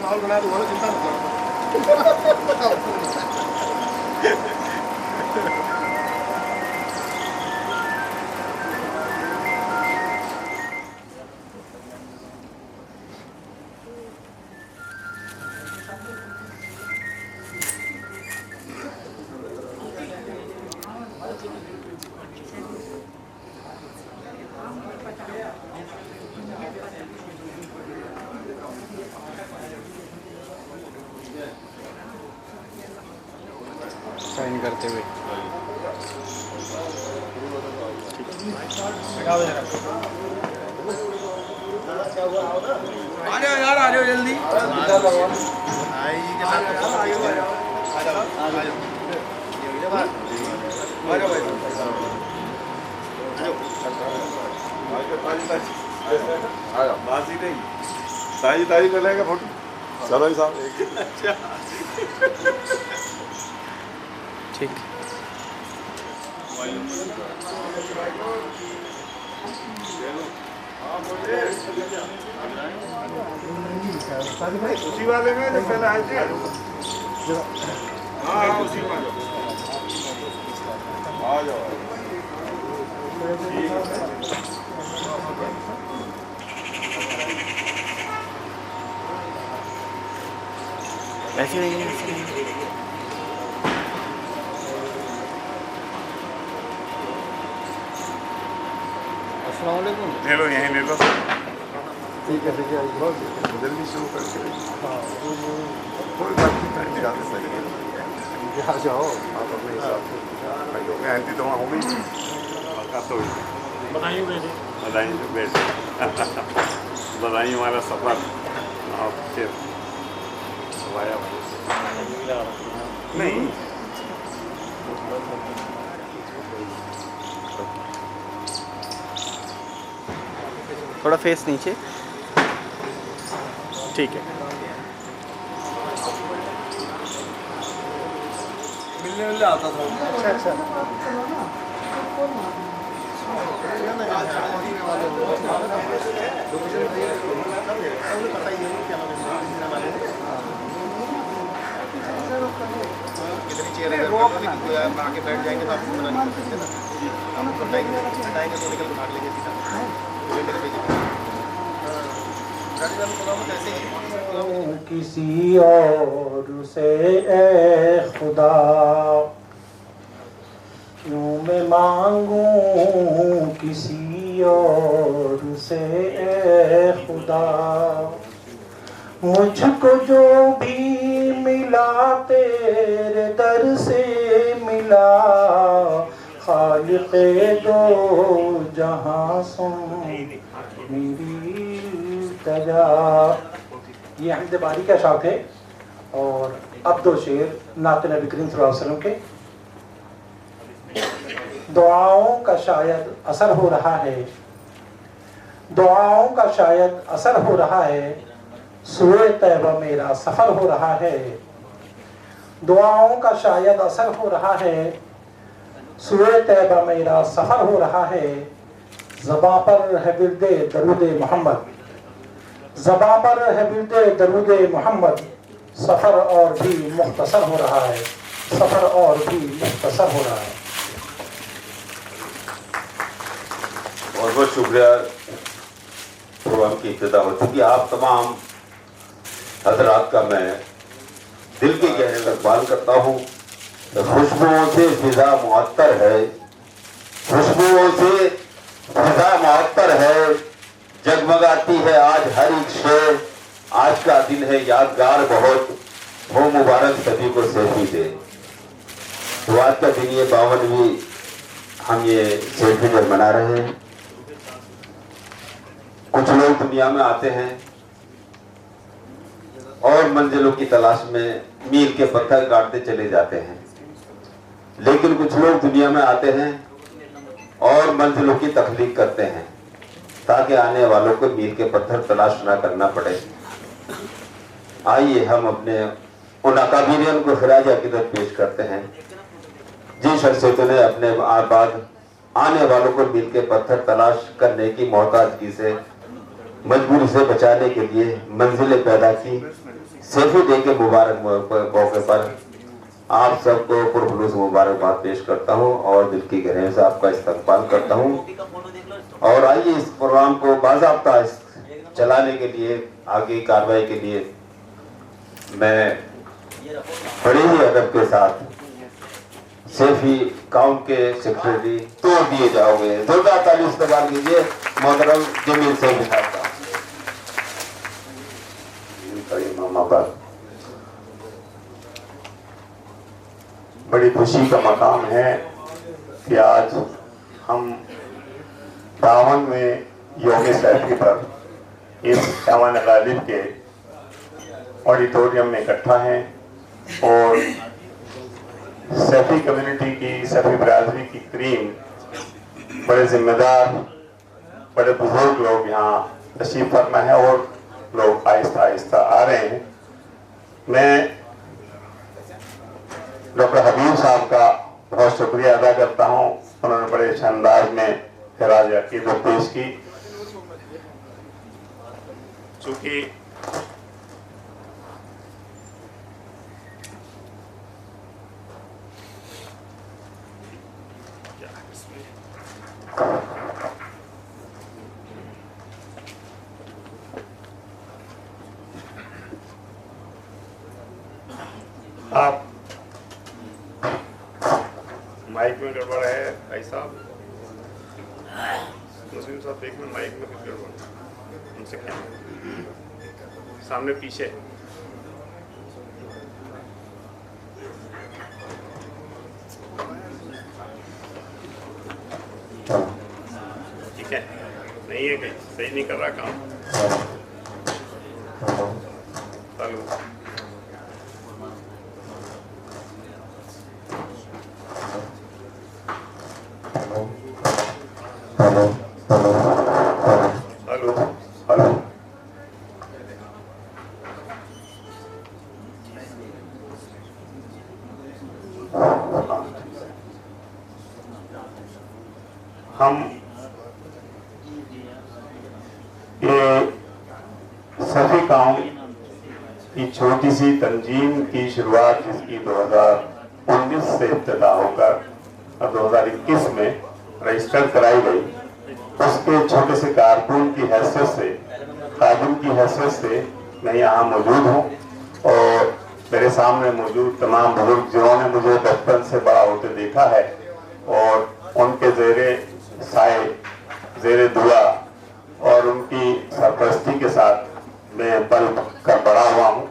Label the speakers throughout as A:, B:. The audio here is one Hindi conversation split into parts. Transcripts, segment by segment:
A: माहौल बना तो चिंता मत करो।
B: साइन करते हुए
A: आ जाओ यार, आ जाओ जल्दी।
C: ताजी ताजी कर लेगा फोटो। चलो साहब
B: ठीक।
C: उसी वाले में जो पहले आए थे। हाँ उसी में आ जाओ।
B: ऐसे नहीं
C: ले लो यहीं ले लो।
A: ठीक है
C: जल्दी शुरू करके कोई बात नहीं जाते सही
A: आ जाओ आप अपने हिसाब से।
C: एंटी तो वहाँ हो गई तो
A: बताइए वैसे
C: बधाई बेटे बधाई हमारा सफर आप फिर वाया नहीं
B: थोड़ा फेस नीचे। ठीक है।
A: मिलने आता था। अच्छा कितनी चेयर आके बैठ जाएंगे तो आपको मना नहीं कर सकते ना। आप हटाएंगे तो निकल भाग लेंगे सीधा।
D: किसी और से ए खुदा क्यों मैं मांगूं किसी और से ए खुदा। मुझको जो भी मिला तेरे दर से मिला खालिक़े दो जहां सुन मेरी तजा। ये हम्द बारी का शाख है और अब दो शेर नात नबी करीम सल्लल्लाहु अलैहि वसल्लम के। दुआओं का शायद असर हो रहा है, दुआओं का शायद असर हो रहा है, सूए तैबा मेरा सफर हो रहा है। दुआओं का शायद असर हो रहा है, सूए तैबा मेरा सफर हो रहा है। ज़बां पर है बिरदे दरूदे मोहम्मद, ज़बां पर है बिरदे दरूदे मोहम्मद। सफ़र और भी मुख्तसर हो रहा है, सफ़र और भी मुख्तसर हो रहा है।
E: बहुत बहुत शुक्रिया। प्रोग्राम की इब्तिदा हो चुकी। आप तमाम हजरात का मैं दिल के गहरे में इकबाल करता हूँ। खुशबुओं से फिजा मुअत्तर है, खुशबुओं से फिजा मुअत्तर है, जगमगाती है आज हर एक शेर। आज का दिन है यादगार बहुत, हो मुबारक सभी को सेल्फी दे। तो आज का दिन ये 52वीं हम ये सेल्फी डे मना रहे हैं। कुछ लोग दुनिया में आते हैं और मंजिलों की तलाश में मील के पत्थर गाड़ते चले जाते हैं, लेकिन कुछ लोग दुनिया में आते हैं और मंजिलों की तख्लीक करते हैं ताकि आने वालों को मील के पत्थर तलाश ना करना पड़े। आइए हम अपने उन अकाबीरियन को खिराज अकीदत पेश करते हैं जिन शख्सियतों ने अपने बाद आने वालों को मील के पत्थर तलाश करने की मोहताजगी से, मजबूरी से बचाने के लिए मंजिलें पैदा की। सेल्फी डे के मुबारक मौके पर आप सबको पुरखुलूस मुबारकबाद पेश करता हूं और दिल की गहराइयों से आपका इस्तकबाल करता हूं। और आइए इस प्रोग्राम को बाज़ाब्ता चलाने के लिए, आगे कार्रवाई के लिए मैं बड़े ही अदब के साथ सेल्फी काउंट के सेक्रेटरी तोड़ दिए जाओगे। जोरदार ताली इस्तेमाल कीजिए मोहतरम जमील सेल्फी साहब का।
C: बड़ी खुशी का मकाम है कि आज हम 52वें यौम सैफी पर इस ऐवान गालिब के ऑडिटोरियम में इकट्ठा हैं और सैफी कम्युनिटी की, सैफी बरादरी की क्रीम, बड़े जिम्मेदार, बड़े बुजुर्ग लोग यहाँ तशरीफ फरमा है और लोग आहिस्ता आहिस्ता आ रहे हैं। मैं डॉक्टर हबीब साहब का बहुत शुक्रिया अदा करता हूँ, उन्होंने बड़े अच्छे अंदाज में खिराज अकीदत पेश की। चूंकि आप माइक में गड़बड़ है भाई साहब, मुस्लिम साहब देख में माइक में कुछ गड़बड़, उनसे क्या सामने पीछे ठीक है, नहीं है कहीं सही नहीं कर रहा काम। हेलो हेलो हेलो हम ये सफी काउंट की छोटी सी तंजीम की शुरुआत जिसकी 2019 से इब्तिदा होकर और 2021 में रजिस्टर कराई गई, उसके छोटे से कारकुन की हैसियत से, खादिम की हैसियत से मैं यहाँ मौजूद हूँ और मेरे सामने मौजूद तमाम बुजुर्ग जिन्होंने मुझे बचपन से बड़ा होते देखा है और उनके ज़ेरे साए, ज़ेरे दुआ और उनकी सरपरस्ती के साथ मैं पल कर बड़ा हुआ हूँ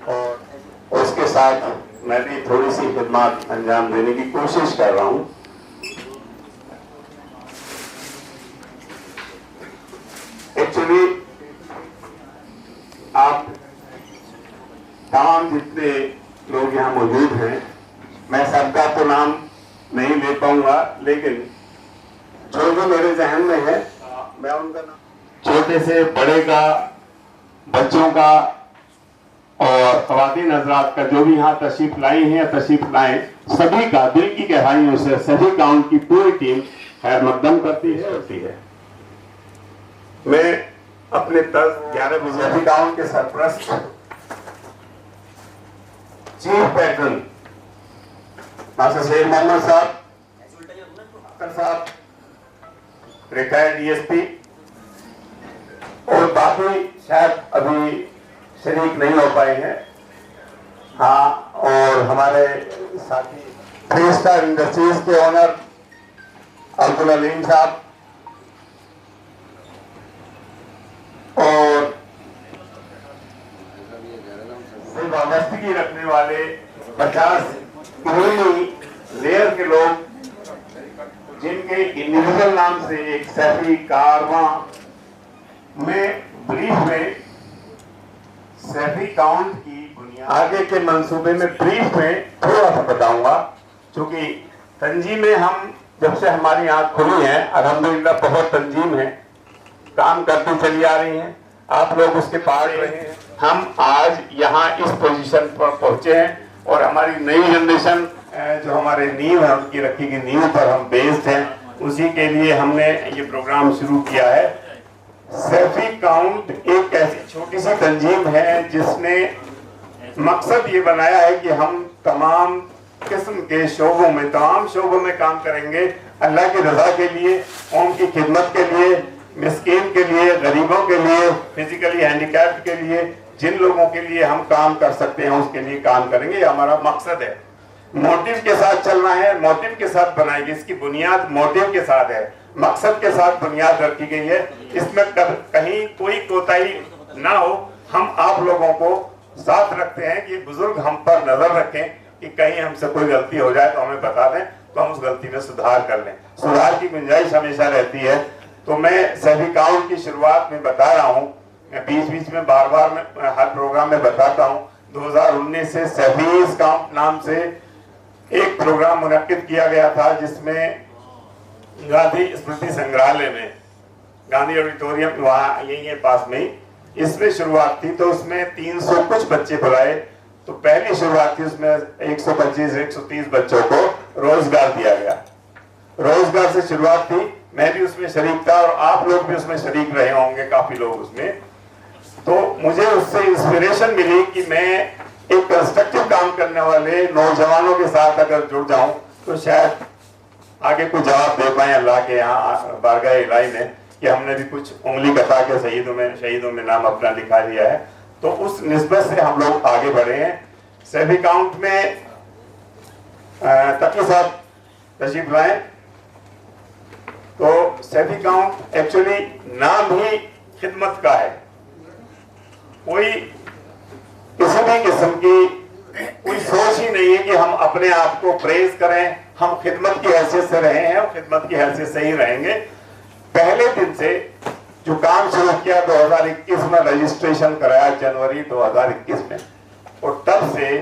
C: और उसके साथ मैं भी थोड़ी सी खिदमत अंजाम देने की कोशिश कर रहा हूँ। एक्चुअली आप तमाम जितने लोग यहाँ मौजूद हैं, मैं सबका तो नाम नहीं ले पाऊंगा, लेकिन जो जो मेरे जहन में है मैं उनका नाम, छोटे से बड़े का, बच्चों का और ख़वातीन हज़रात का जो भी यहाँ तशरीफ लाई हैं या तशरीफ लाएं, सभी का दिल की गहराइयों से सभी काउंट की पूरी टीम खैर मकदम करती है। मैं अपने 11 गुजराती काउंट के सरपरस्त chief pattern master Sheikh Mohammad Sahab, retired DSP और बाकी शायद अभी शरीक नहीं हो पाए हैं, हाँ, और हमारे साथी 3 स्टार इंडस्ट्रीज के ओनर अब्दुल अलीम साहब और वाबस्तगी रखने वाले 50 लेयर के लोग, जिनके इंडिविजुअल नाम से एक सैफी कारवां में ब्रीफ में सैफी काउंट की बुनियाद आगे के मंसूबे में ब्रीफ में थोड़ा सा बताऊंगा, क्योंकि तंजीमें हम जब से हमारी आंख खुली है अल्हम्दुलिल्लाह बहुत तंजीम है, काम करती चली आ रही हैं, आप लोग उसके पार्ट रहे हैं। हम आज यहाँ इस पोजीशन पर पहुंचे हैं और हमारी नई जनरेशन जो हमारे नींव है उनकी रखी गई नींव पर हम बेस्ड हैं, उसी के लिए हमने ये प्रोग्राम शुरू किया है। सैफी काउंट एक ऐसी छोटी सी तंजीम है जिसने मकसद ये बनाया है कि हम तमाम किस्म के शोबों में, तमाम शोबों में काम करेंगे अल्लाह की रजा के लिए, कौम की खिदमत के लिए, मिस्कीन के लिए, गरीबों के लिए, फिजिकली हैंडीकैप्ड के लिए, जिन लोगों के लिए हम काम कर सकते हैं उसके लिए काम करेंगे। ये हमारा मकसद है। मोटिव के साथ चलना है, मोटिव के साथ बनाएंगे। इसकी बुनियाद मोटिव के साथ है, मकसद के साथ बुनियाद रखी गई है। इसमें कहीं कोई कोताही ना हो। हम आप लोगों को साथ रखते हैं कि बुजुर्ग हम पर नजर रखें कि कहीं हमसे कोई गलती हो जाए तो हमें बता दें, तो हम उस गलती में सुधार कर लें। सुधार की गुंजाइश हमेशा रहती है। तो मैं सैफी काउंट की शुरुआत में बता रहा हूँ, मैं बीच बीच में बार बार मैं हर प्रोग्राम में बताता हूँ। 2019 से सैफीज काउंट नाम से एक प्रोग्राम मुनक्किद किया गया था जिसमें गांधी स्मृति संग्रहालय में, गांधी ऑडिटोरियम वहाँ यही है पास में ही, इसमें शुरुआत थी। तो उसमें 300 कुछ बच्चे बुलाए। तो पहली शुरुआत थी, उसमें 125-130 बच्चों को रोजगार दिया गया। रोजगार से शुरुआत थी। मैं भी उसमें शरीक था और आप लोग भी उसमें शरीक रहे होंगे, काफी लोग उसमें। तो मुझे उससे इंस्पिरेशन मिली कि मैं एक कंस्ट्रक्टिव काम करने वाले नौजवानों के साथ अगर जुड़ जाऊं तो शायद आगे कोई जवाब दे पाए अल्लाह के यहाँ बारगाह इलाही में कि हमने भी कुछ उंगली कटा के शहीदों में नाम अपना लिखा दिया है। तो उस निस्बत से हम लोग आगे बढ़े हैं। सैफी काउंट में तकी साहब तशरीफ लाए। तो सैफी काउंट एक्चुअली नाम ही खिदमत का है। कोई किसी भी किस्म की कोई सोच ही नहीं है कि हम अपने आप को प्रेज करें। हम खिदमत की हैसियत से रहे हैं और खिदमत की हैसियत से ही रहेंगे। पहले दिन से जो काम शुरू किया 2021 में, रजिस्ट्रेशन कराया जनवरी 2021 में, और तब से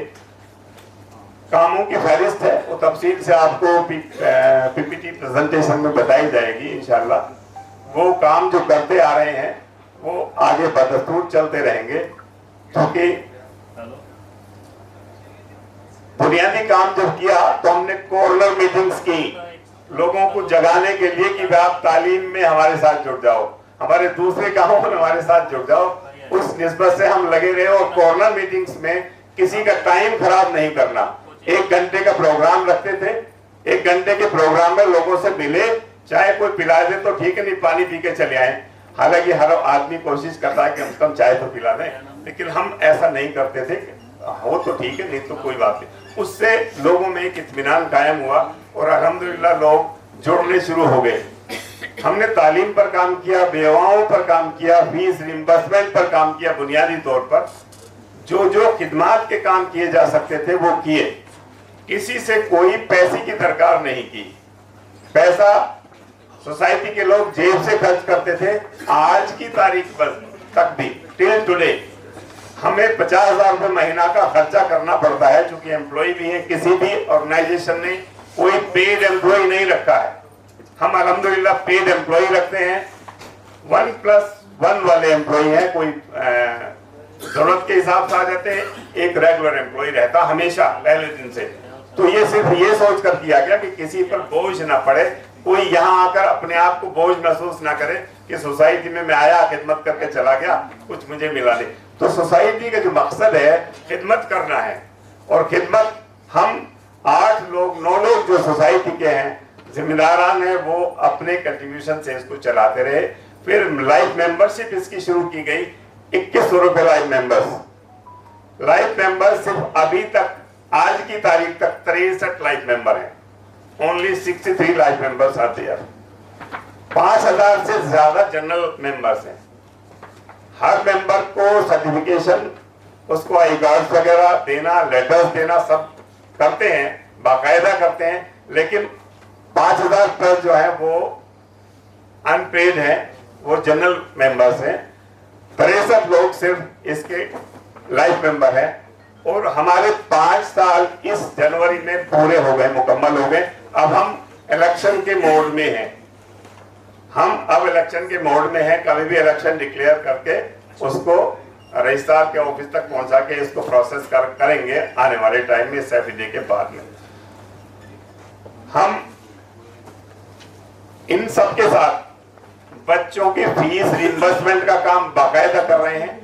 C: कामों की फहरिस्त है। वो तफसील से आपको पीपीटी प्रेजेंटेशन में बताई जाएगी इंशाल्लाह। वो काम जो करते आ रहे हैं वो आगे बदस्तूर चलते रहेंगे, क्योंकि बुनियादी काम जब किया तो हमने कॉर्नर मीटिंग्स की लोगों को जगाने के लिए कि आप तालीम में हमारे साथ जुड़ जाओ, हमारे दूसरे कामों में हमारे साथ जुड़ जाओ। उस निस्बत से हम लगे रहे और कॉर्नर मीटिंग्स में किसी का टाइम खराब नहीं करना। 1 घंटे का प्रोग्राम रखते थे। 1 घंटे के प्रोग्राम में लोगों से मिले, चाहे कोई पिला दे तो ठीक है, नहीं पानी पी के चले आए। हालांकि हर आदमी कोशिश करता है कि कम से कम चाय तो पिला दें, लेकिन हम ऐसा नहीं करते थे। हो तो ठीक है, नहीं तो कोई बात नहीं। उससे लोगों में एक इत्मीनान कायम हुआ और अल्हम्दुलिल्लाह लोग जुड़ने शुरू हो गए। हमने तालीम पर काम किया, बेवाओं पर काम किया, फीस रिम्बर्समेंट पर काम किया। बुनियादी तौर पर जो जो खिदमात के काम किए जा सकते थे वो किए। किसी से कोई पैसे की दरकार नहीं की। पैसा सोसाइटी के लोग जेब से खर्च करते थे। आज की तारीख पर तक भी टिल टुडे हमें 50,000 रुपए महीना का खर्चा करना पड़ता है, क्योंकि एम्प्लॉय भी है। किसी भी ऑर्गेनाइजेशन ने कोई पेड एम्प्लॉय नहीं रखा है। हम अल्हम्दुलिल्लाह पेड एम्प्लॉय रखते हैं। 1+1 वाले एम्प्लॉय हैं। कोई जरूरत के हिसाब से आ जाते हैं। एक रेगुलर एम्प्लॉय रहता हमेशा पहले दिन से। तो ये सिर्फ ये सोच कर किया गया कि किसी पर बोझ ना पड़े, कोई यहाँ आकर अपने आप को बोझ महसूस ना करे कि सोसाइटी में मैं आया, खिदमत करके चला गया, कुछ मुझे मिला नहीं। तो सोसाइटी का जो मकसद है खिदमत करना है। और खिदमत हम 8 लोग 9 लोग जो सोसाइटी के हैं, जिम्मेदारान है, वो अपने कंट्रीब्यूशन से इसको चलाते रहे। फिर लाइफ मेंबरशिप इसकी शुरू की गई। 2100 रुपए लाइफ मेंबर्स। लाइफ मेंबर सिर्फ अभी तक आज की तारीख तक 63 लाइफ मेंबर हैं। Only 63 life members are there. 5000 से ज्यादा जनरल मेंबर्स हैं। हर मेंबर को सर्टिफिकेशन, उसको आई कार्ड वगैरह देना, लेटर्स देना सब करते हैं, बाकायदा करते हैं। लेकिन 5000 प्लस जो है वो अनपेड है, वो जनरल मेंबर्स हैं। 63 लोग सिर्फ इसके लाइफ मेंबर हैं। और हमारे 5 साल इस जनवरी में पूरे हो गए, मुकम्मल हो गए। अब हम इलेक्शन के मोड में हैं। हम अब इलेक्शन के मोड में हैं। कभी भी इलेक्शन डिक्लेयर करके उसको रजिस्ट्रार के ऑफिस तक पहुंचा के इसको प्रोसेस करेंगे आने वाले टाइम में, सैफी डे के बाद में। हम इन सब के साथ बच्चों की फीस रिइंबर्समेंट का काम बाकायदा कर रहे हैं।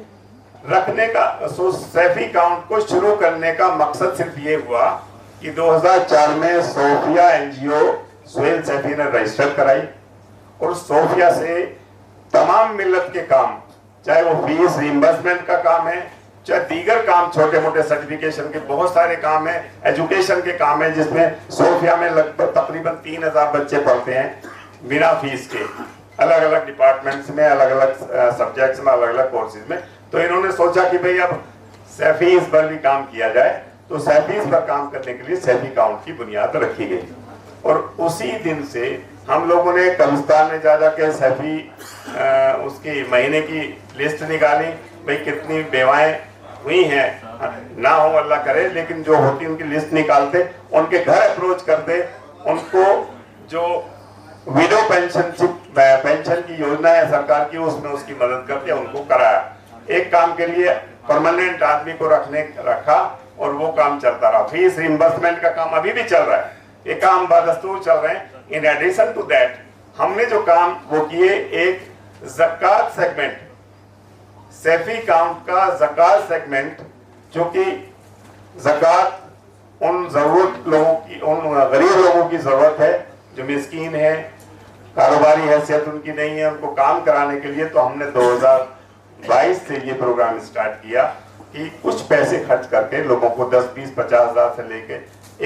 C: रखने का सैफी काउंट को शुरू करने का मकसद सिर्फ ये हुआ कि 2004 में सोफिया एनजीओ सुहेल सैफी ने रजिस्टर कराई और सोफिया से तमाम मिल्लत के काम, चाहे वो फीस रिइंबर्समेंट का काम है, चाहे दीगर काम, छोटे मोटे सर्टिफिकेशन के बहुत सारे काम है, एजुकेशन के काम है, जिसमें सोफिया में लगभग तकरीबन 3000 बच्चे पढ़ते हैं बिना फीस के, अलग अलग डिपार्टमेंट्स में, अलग अलग सब्जेक्ट्स में, अलग अलग कोर्सेज में। तो इन्होंने सोचा कि भाई अब सैफीज पर भी काम किया जाए, तो सैफीज पर काम करने के लिए सैफी काउंट की बुनियाद रखी गई और उसी दिन से हम लोगों ने कब्रिस्तान में जा के सैफी उसकी महीने की लिस्ट निकाली, भाई कितनी बेवाएं हुई हैं, ना हो अल्लाह करे, लेकिन जो होती उनकी लिस्ट निकालते, उनके घर अप्रोच करते, उनको जो विडो पेंशन की योजना है सरकार की, उसमें उसकी मदद करते, उनको कराया। एक काम के लिए परमानेंट आदमी को रखा और वो काम चलता रहा। फीस रिइंबर्समेंट का काम अभी भी चल रहा है, ये काम बदस्तूर चल रहे हैं। इन एडिशन टू दैट हमने जो काम वो किए, एक ज़कात सेगमेंट, सैफी काउंट का ज़कात सेगमेंट, जो कि ज़कात उन जरूरत लोगों की, उन गरीब लोगों की जरूरत है जो मिस्कीन है, कारोबारी हैसियत उनकी नहीं है, उनको काम कराने के लिए। तो हमने 2022 से ये प्रोग्राम स्टार्ट किया कि कुछ पैसे खर्च करके लोगों को 10, 20, 50 हज़ार से लेके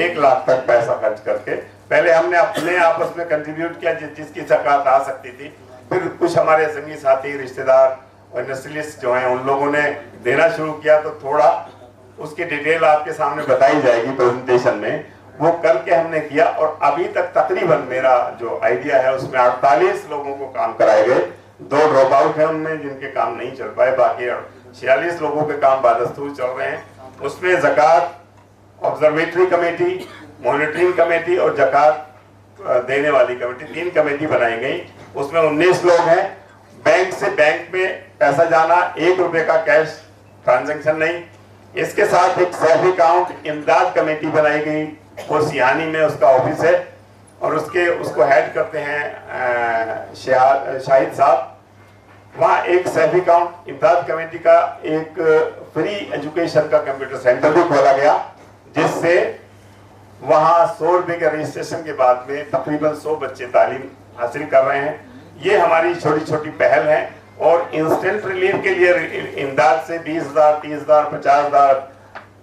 C: 1 लाख तक पैसा खर्च करके, पहले हमने अपने आपस में कंट्रीब्यूट किया जिसकी ज़कात आ सकती थी, फिर कुछ हमारे संगी साथी, रिश्तेदार और नस्लिस्ट जो हैं उन लोगों ने देना शुरू किया। तो थोड़ा उसकी डिटेल आपके सामने बताई जाएगी प्रेजेंटेशन में, वो करके हमने किया। और अभी तक तकरीबन मेरा जो आइडिया है उसमें 48 लोगों को काम कराए गए, 2 ड्रॉप आउट है उनमें जिनके काम नहीं चल पाए, बाकी 46 लोगों के काम बदस्तूर चल रहे हैं। उसमें ज़कात ऑब्जर्वेटरी कमेटी, मॉनिटरिंग कमेटी और ज़कात देने वाली कमेटी, 3 कमेटी बनाई गई। उसमें 19 लोग हैं। बैंक से बैंक में पैसा जाना, 1 रुपए का कैश ट्रांजैक्शन नहीं। इसके साथ एक सैफी काउंट इमदाद कमेटी बनाई गई, वो सियानी में उसका ऑफिस है और उसको हेड करते हैं शाहिद साहब। वहाँ एक सैफी काउंट इमदाद कमेटी का एक फ्री एजुकेशन का कंप्यूटर सेंटर भी खोला गया, जिससे वहाँ 100 रुपए के रजिस्ट्रेशन के बाद में तकरीबन 100 बच्चे तालीम हासिल कर रहे हैं। ये हमारी छोटी छोटी पहल है। और इंस्टेंट रिलीफ के लिए इमदाद से 20,000, 30,000, 50,000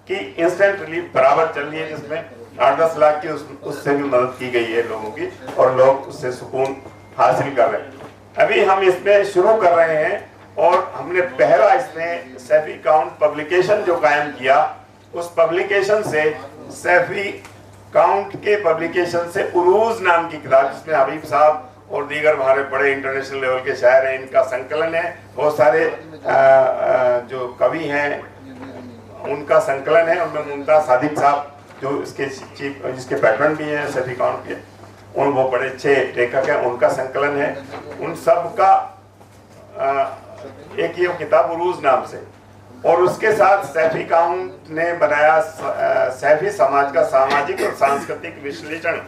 C: की इंस्टेंट रिलीफ बराबर चल रही है, जिसमें 8-10 लाख की उससे भी मदद की गई है लोगों की, और लोग उससे सुकून हासिल कर रहे हैं। अभी हम इसमें शुरू कर रहे हैं और हमने पहला इसमें सैफी काउंट पब्लिकेशन जो कायम किया, उस पब्लिकेशन से सैफी काउंट के पब्लिकेशन से उरूज नाम की किताब, जिसमें हबीब साहब और दीगर हमारे बड़े इंटरनेशनल लेवल के शायर हैं, इनका संकलन है। बहुत सारे जो कवि हैं उनका संकलन है। उनमें मुमताज सादिक साहब जो इसके चीफ, जिसके पैटर्न भी हैं सैफी काउंट के, उन वो बड़े अच्छे लेखक हैं, उनका संकलन है। उन सब का एक ये किताब उरूज नाम से, और उसके साथ सैफी काउंट ने बनाया सैफी समाज का सामाजिक और सांस्कृतिक विश्लेषण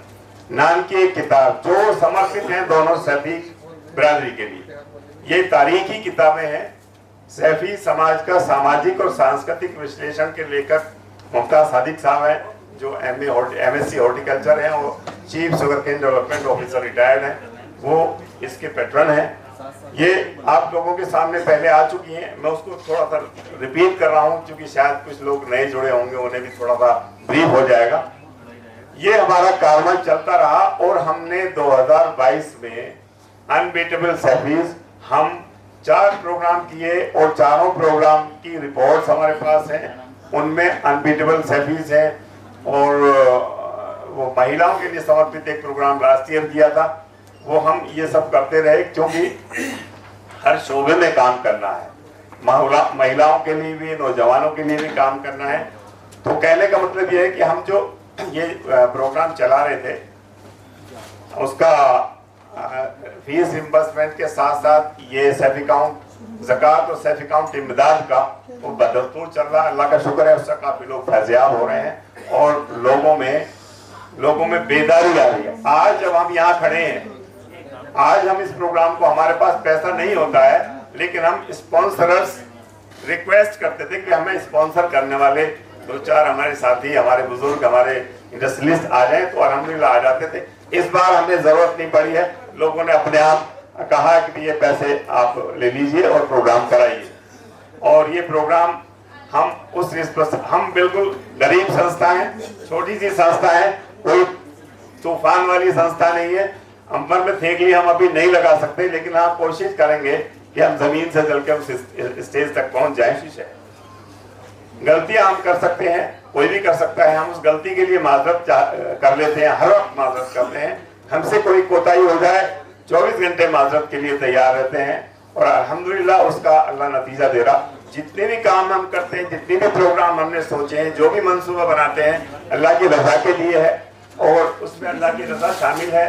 C: नाम की एक किताब, जो समर्पित हैं दोनों सैफी बिरादरी के लिए। ये तारीखी किताबें हैं। सैफी समाज का सामाजिक और सांस्कृतिक विश्लेषण के लेखक मुमताज सादिक साहब हैं, जो MSc हॉर्टिकल्चर हैं, वो chief sugarcane development officer retired हैं, वो इसके पैट्रन हैं। ये आप लोगों के सामने पहले आ चुकी हैं, मैं उसको थोड़ा सा रिपीट कर रहा हूँ क्योंकि शायद कुछ लोग नए जुड़े होंगे, उन्हें भी थोड़ा सा ब्रीफ हो जाएगा। ये हमारा कारवां चलता रहा और हमने 2022 में अनबीटेबल सैफीज हम 4 प्रोग्राम किए और चारों प्रोग्राम की रिपोर्ट्स हमारे पास हैं। उनमें अनबीटेबल सैफीज हैं और वो महिलाओं के लिए समर्पित एक प्रोग्राम लास्ट ईयर किया था। वो हम ये सब करते रहे क्योंकि हर शोबे में काम करना है, महिलाओं के लिए भी, नौजवानों के लिए भी काम करना है। तो कहने का मतलब ये है कि हम जो ये प्रोग्राम चला रहे थे, उसका फीस रिइंबर्समेंट के साथ साथ ये सैफी काउंट ज़कात और सैफी काउंट इमदाद का वो बदस्तूर चल रहा है। अल्लाह का शुक्र है, उससे काफ़ी लोग फैज़याब हो रहे हैं और लोगों में लोगों में बेदारी आ रही है। आज जब हम यहाँ खड़े हैं, आज हम इस प्रोग्राम को, हमारे पास पैसा नहीं होता है, लेकिन हम स्पॉन्सरर्स रिक्वेस्ट करते थे कि हमें स्पॉन्सर करने वाले 2-4 हमारे साथी, हमारे बुजुर्ग, हमारे इंडस्ट्रियलिस्ट आ जाए, तो अल्हम्दुलिल्लाह आ जाते थे। इस बार हमें जरूरत नहीं पड़ी है, लोगों ने अपने आप कहा कि ये पैसे आप ले लीजिए और प्रोग्राम कराइए। और ये प्रोग्राम हम हम बिल्कुल गरीब संस्था है, छोटी सी संस्था है, कोई तूफान वाली संस्था नहीं है। अंबर में थेगली हम अभी नहीं लगा सकते, लेकिन हम कोशिश करेंगे कि हम जमीन से चल के उस स्टेज तक पहुंच जाए। गलतियां हम कर सकते हैं, कोई भी कर सकता है, हम उस गलती के लिए माजरत कर लेते हैं, हर वक्त माजरत करते हैं। हमसे कोई कोताही हो जाए 24 घंटे माजरत के लिए तैयार रहते हैं, और अल्हम्दुलिल्लाह उसका अल्लाह नतीजा दे रहा। जितने भी काम हम करते हैं, जितने भी प्रोग्राम हमने सोचे हैं, जो भी मंसूबा बनाते हैं, अल्लाह की रजा के लिए है, और उसमें अल्लाह की रजा शामिल है।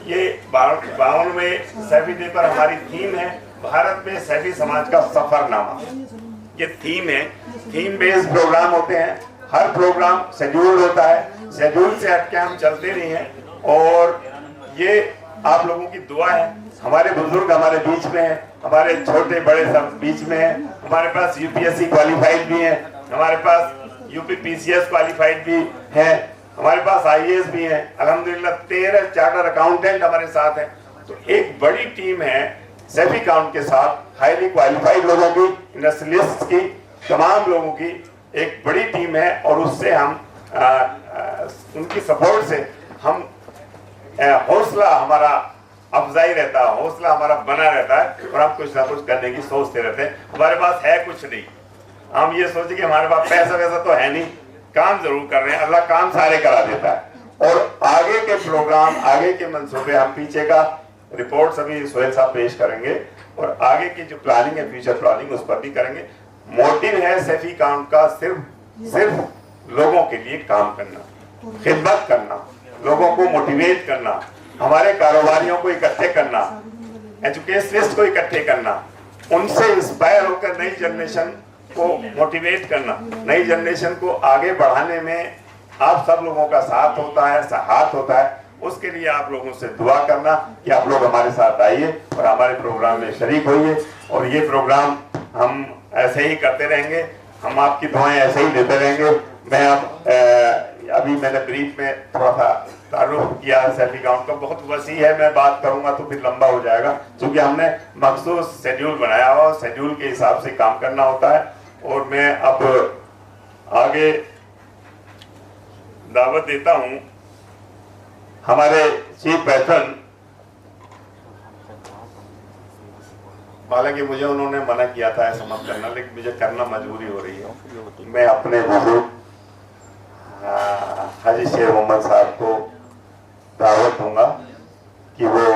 C: ये 52वें सैफी डे पर हमारी थीम है, भारत में सैफी समाज का सफरनामा। ये थीम है, थीम बेस्ड प्रोग्राम होते हैं, हर प्रोग्राम शेड्यूल होता है, शेड्यूल से हटके हम चलते नहीं हैं। और ये आप लोगों की दुआ है, हमारे बुजुर्ग हमारे बीच में हैं, हमारे छोटे बड़े सब बीच में हैं, हमारे पास यूपीएससी क्वालिफाइड भी हैं, हमारे पास यूपीपीसीएस क्वालिफाइड भी हैं, हमारे पास आईएएस भी हैं, अल्हम्दुलिल्लाह 13 चार्टर अकाउंटेंट हमारे साथ हैं। तो एक बड़ी टीम है सैफी काउंट के साथ, हाईली क्वालिफाइड लोगों की, इंडस्ट्रियलिस्ट की, तमाम लोगों की एक बड़ी टीम है। और उससे हम उनकी सपोर्ट से हम हौसला हमारा अफजाई रहता है, हौसला हमारा बना रहता है, और हम कुछ ना कुछ करने की सोचते रहते हैं। हमारे पास है कुछ नहीं, हम ये सोचे कि हमारे पास पैसा वैसा तो है नहीं, काम जरूर कर रहे हैं, अल्लाह काम सारे करा देता है। और आगे के प्रोग्राम, आगे के मंसूबे, हम पीछे का रिपोर्ट सभी सोहेल साहब पेश करेंगे, और आगे की जो प्लानिंग है, फ्यूचर प्लानिंग, उस पर भी करेंगे। मोटिव है सैफी काउंट का सिर्फ लोगों के लिए काम करना, खिदमत करना, लोगों को मोटिवेट करना, हमारे कारोबारियों को इकट्ठे करना, एजुकेशनिस्ट को इकट्ठे करना, उनसे इंस्पायर होकर नई जनरेशन को मोटिवेट करना, नई जनरेशन को आगे बढ़ाने में आप सब लोगों का साथ होता है, हाथ होता है। उसके लिए आप लोगों से दुआ करना कि आप लोग हमारे साथ आइए और हमारे प्रोग्राम में शरीक होइए, और ये प्रोग्राम हम ऐसे ही करते रहेंगे, हम आपकी दुआएं ऐसे ही देते रहेंगे। मैं अभी मैंने ब्रीफ में थोड़ा सा तारुफ किया सैफी काउंट का, बहुत वसी है, मैं बात करूंगा तो फिर लंबा हो जाएगा, क्योंकि हमने मखसूस शेड्यूल बनाया हुआ, शेड्यूल के हिसाब से काम करना होता है। और मैं अब आगे दावत देता हूं हमारे चीफ पैटर्न, हालांकि मुझे उन्होंने मना किया था ऐसा मत करना, लेकिन मुझे करना मजबूरी हो रही है। मैं अपने बुजुर्ग हाजी शेर मोहम्मद साहब को दावत दूंगा कि वो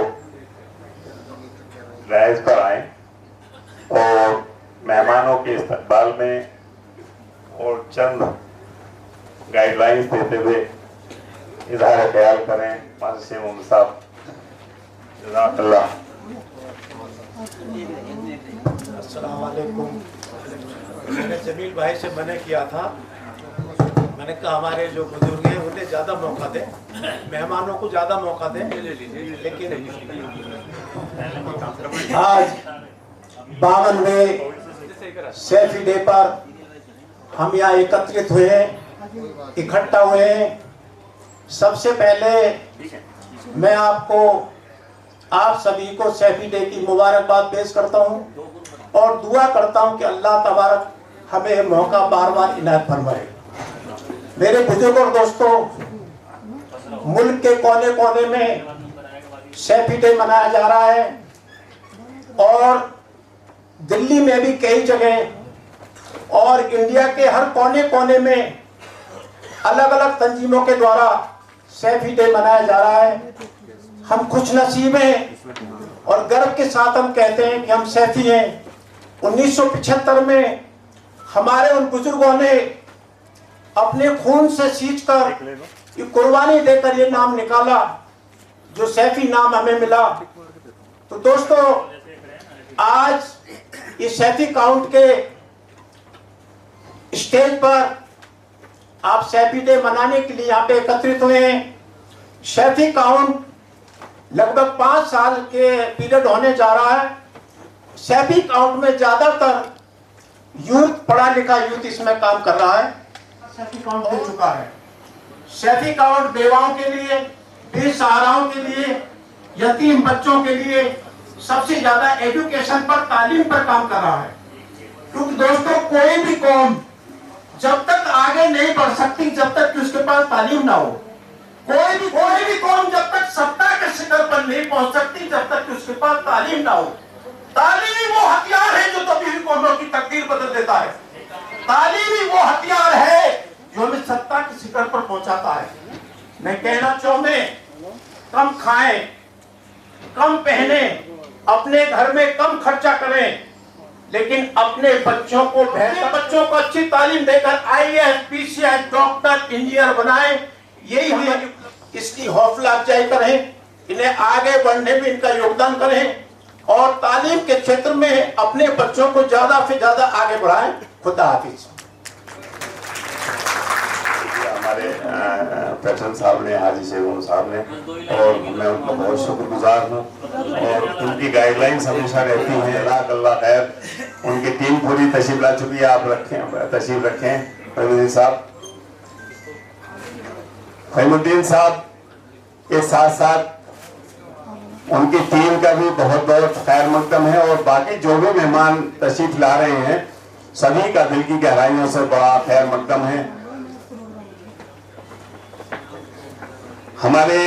C: राइज पर आए और मेहमानों के इस्तकबाल में और चंद गाइडलाइंस देते हुए इजहार ख्याल करें। हाजी शेर मोहम्मद साहब, जज़ाकल्लाह।
F: अस्सलाम वालेकुम। मैंने जमील भाई से मना किया था, मैंने कहा हमारे जो बुजुर्ग हैं उन्हें ज़्यादा मौका दें, मेहमानों को ज़्यादा मौका दें। लेकिन आज 52वें सैफी डे पर हम यहाँ एकत्रित हुए हैं, इकट्ठा हुए हैं। सबसे पहले मैं आप सभी को सैफी डे की मुबारकबाद पेश करता हूँ और दुआ करता हूँ कि अल्लाह तबारक हमें मौका बार बार इनायत फरमाए। मेरे बुजुर्ग और दोस्तों, मुल्क के कोने कोने में सैफी डे मनाया जा रहा है, और दिल्ली में भी कई जगह और इंडिया के हर कोने कोने में अलग अलग तंजीमों के द्वारा सैफी डे मनाया जा रहा है। हम खुश नसीब हैं और गर्व के साथ हम कहते हैं कि हम सैफी हैं। 1975 में हमारे उन बुजुर्गों ने अपने खून से सींचकर ये कुर्बानी देकर ये नाम निकाला जो सैफी नाम हमें मिला। तो दोस्तों, आज इस सैफी काउंट के स्टेज पर आप सैफी डे मनाने के लिए यहाँ पे एकत्रित हुए हैं। शैफी काउंट लगभग 5 साल के पीरियड होने जा रहा है। शैफी काउंट में ज्यादातर यूथ, पढ़ा लिखा यूथ इसमें काम कर रहा है। शैफी काउंट हो चुका है। शैफी काउंट बेवाओं के लिए, बेसहाराओं के लिए, यतीम बच्चों के लिए सबसे ज्यादा एजुकेशन पर, तालीम पर काम कर रहा है। क्योंकि दोस्तों कोई भी कौम जब तक आगे नहीं बढ़ सकती जब तक कि उसके पास तालीम ना हो। कोई भी कौम जब तक सत्ता के शिखर पर नहीं पहुंच सकती जब तक कि उसके पास तालीम ना हो। तालीम ही वो हथियार है जो कभी भी कौमों की तकदीर बदल देता है। तालीम ही वो हथियार है जो हमें सत्ता के शिखर पर पहुंचाता है। मैं कहना चाहूंगा, कम खाएं, कम पहने, अपने घर में कम खर्चा करें, लेकिन अपने बच्चों को अच्छी तालीम देकर आईएएस, पीसीएस, डॉक्टर, इंजीनियर बनाएं। यही हमारी, इसकी हौसला अफजाई करें, इन्हें आगे बढ़ने में इनका योगदान करें और तालीम के क्षेत्र में अपने बच्चों को ज्यादा से ज्यादा आगे बढ़ाएं। खुदा हाफिज।
C: हमारे पैटर्न साहब ने, हाजी शेखुन साहब ने, और मैं उनका बहुत शुक्रगुजार हूँ और उनकी गाइडलाइंस हमेशा रहती हैं। अल्लाह खैर, उनकी टीम पूरी तशरीफ ला चुकी है। आप तशरीफ रखें फहीमुद्दीन साहब। फहीमुद्दीन साहब के साथ साथ उनकी टीम का भी बहुत बहुत खैर मकदम है और बाकी जो भी मेहमान तशरीफ ला रहे हैं सभी का दिल की गहराइयों से बड़ा खैर मकदम है। हमारे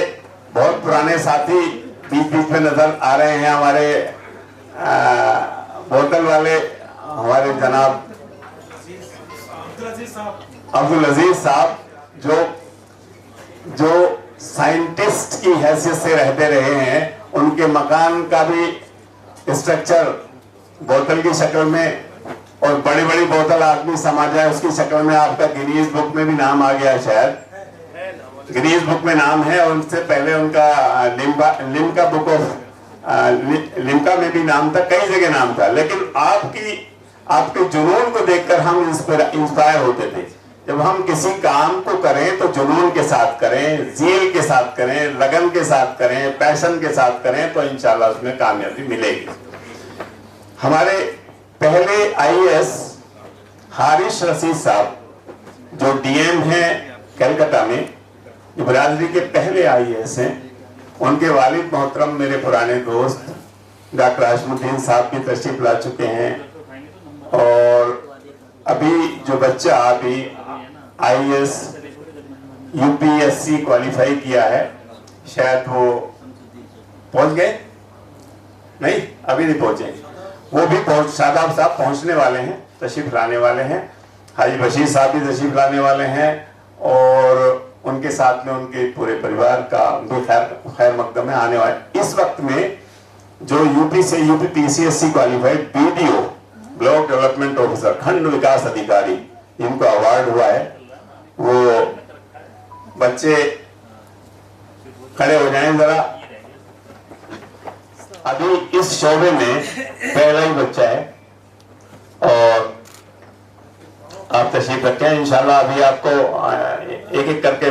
C: बहुत पुराने साथी बीच बीच में नजर आ रहे हैं। हमारे बोतल वाले हमारे जनाब अब्दुल अजीज साहब जो साइंटिस्ट की हैसियत से रहते रहे हैं, उनके मकान का भी स्ट्रक्चर बोतल की शक्ल में और बड़ी बड़ी बोतल आदमी समा जाए उसकी शक्ल में आपका गिनीज बुक में भी नाम आ गया। शायद गिनीज बुक में नाम है और उनसे पहले उनका लिम्का बुक ऑफ लिम्का में भी नाम था, कई जगह नाम था। लेकिन आपके जुनून को देखकर हम इंस्पायर होते थे। जब हम किसी काम को करें तो जुनून के साथ करें, ज़ील के साथ करें, लगन के साथ करें, पैशन के साथ करें तो इंशाल्लाह उसमें कामयाबी मिलेगी। हमारे पहले आईएएस हारिश रशीद साहब जो डीएम हैं कलकत्ता में, जो बरादरी के पहले आईएएस हैं, उनके वालिद मोहतरम मेरे पुराने दोस्त डॉक्टर आशमुद्दीन साहब भी तशरीफ ला चुके हैं। और अभी जो बच्चा अभी आईएएस यूपीएससी क्वालिफाई किया है, शायद वो पहुंच गए, नहीं अभी नहीं पहुंचे, वो भी शादाब साहब पहुंचने वाले हैं, तशरीफ लाने वाले हैं। हाजी बशीर साहब भी तशरीफ लाने वाले हैं और उनके साथ में उनके पूरे परिवार का भी खैर मकदम है आने वाले। इस वक्त में जो यूपी से UP PCSC qualified BDO, block development officer, खंड विकास अधिकारी, इनको अवार्ड हुआ है, वो बच्चे खड़े हो जाएं जरा। अभी इस शोबे में पहला ही बच्चा है और आप तशरीफ रखें। इंशाल्लाह अभी आपको एक एक करके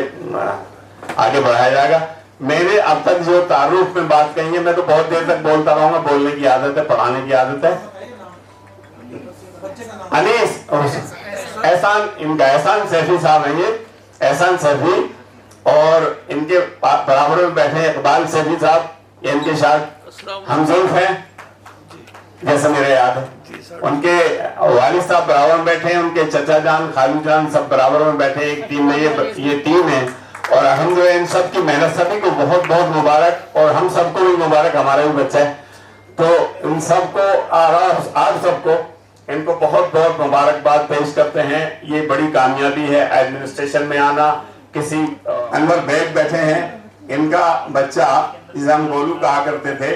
C: आगे बढ़ाया जाएगा। मेरे अब तक जो तारुफ में बात कही है, मैं तो बहुत देर तक बोलता रहूंगा, बोलने की आदत है, पढ़ाने की आदत है। अनीस एहसान, इनका एहसान सैफी साहब हैं, ये एहसान सैफी, और इनके बराबर में बैठे इकबाल सैफी साहब, इनके साथ हमजुल्फ हैं जैसा मेरे याद है। उनके वालिद साहब बराबर में बैठे हैं, उनके चचा जान, खालू जान सब बराबर में बैठे, एक टीम में ये टीम है। और अल्हम्दुलिल्लाह इन सब की मेहनत सभी को बहुत बहुत मुबारक, और हम सबको भी मुबारक, हमारा भी बच्चा है। तो इन सबको आप सबको इनको बहुत बहुत मुबारकबाद पेश करते हैं। ये बड़ी कामयाबी है एडमिनिस्ट्रेशन में आना। किसी अनवर बेग बैठे हैं, इनका बच्चा जिसे हम गोलू कहा करते थे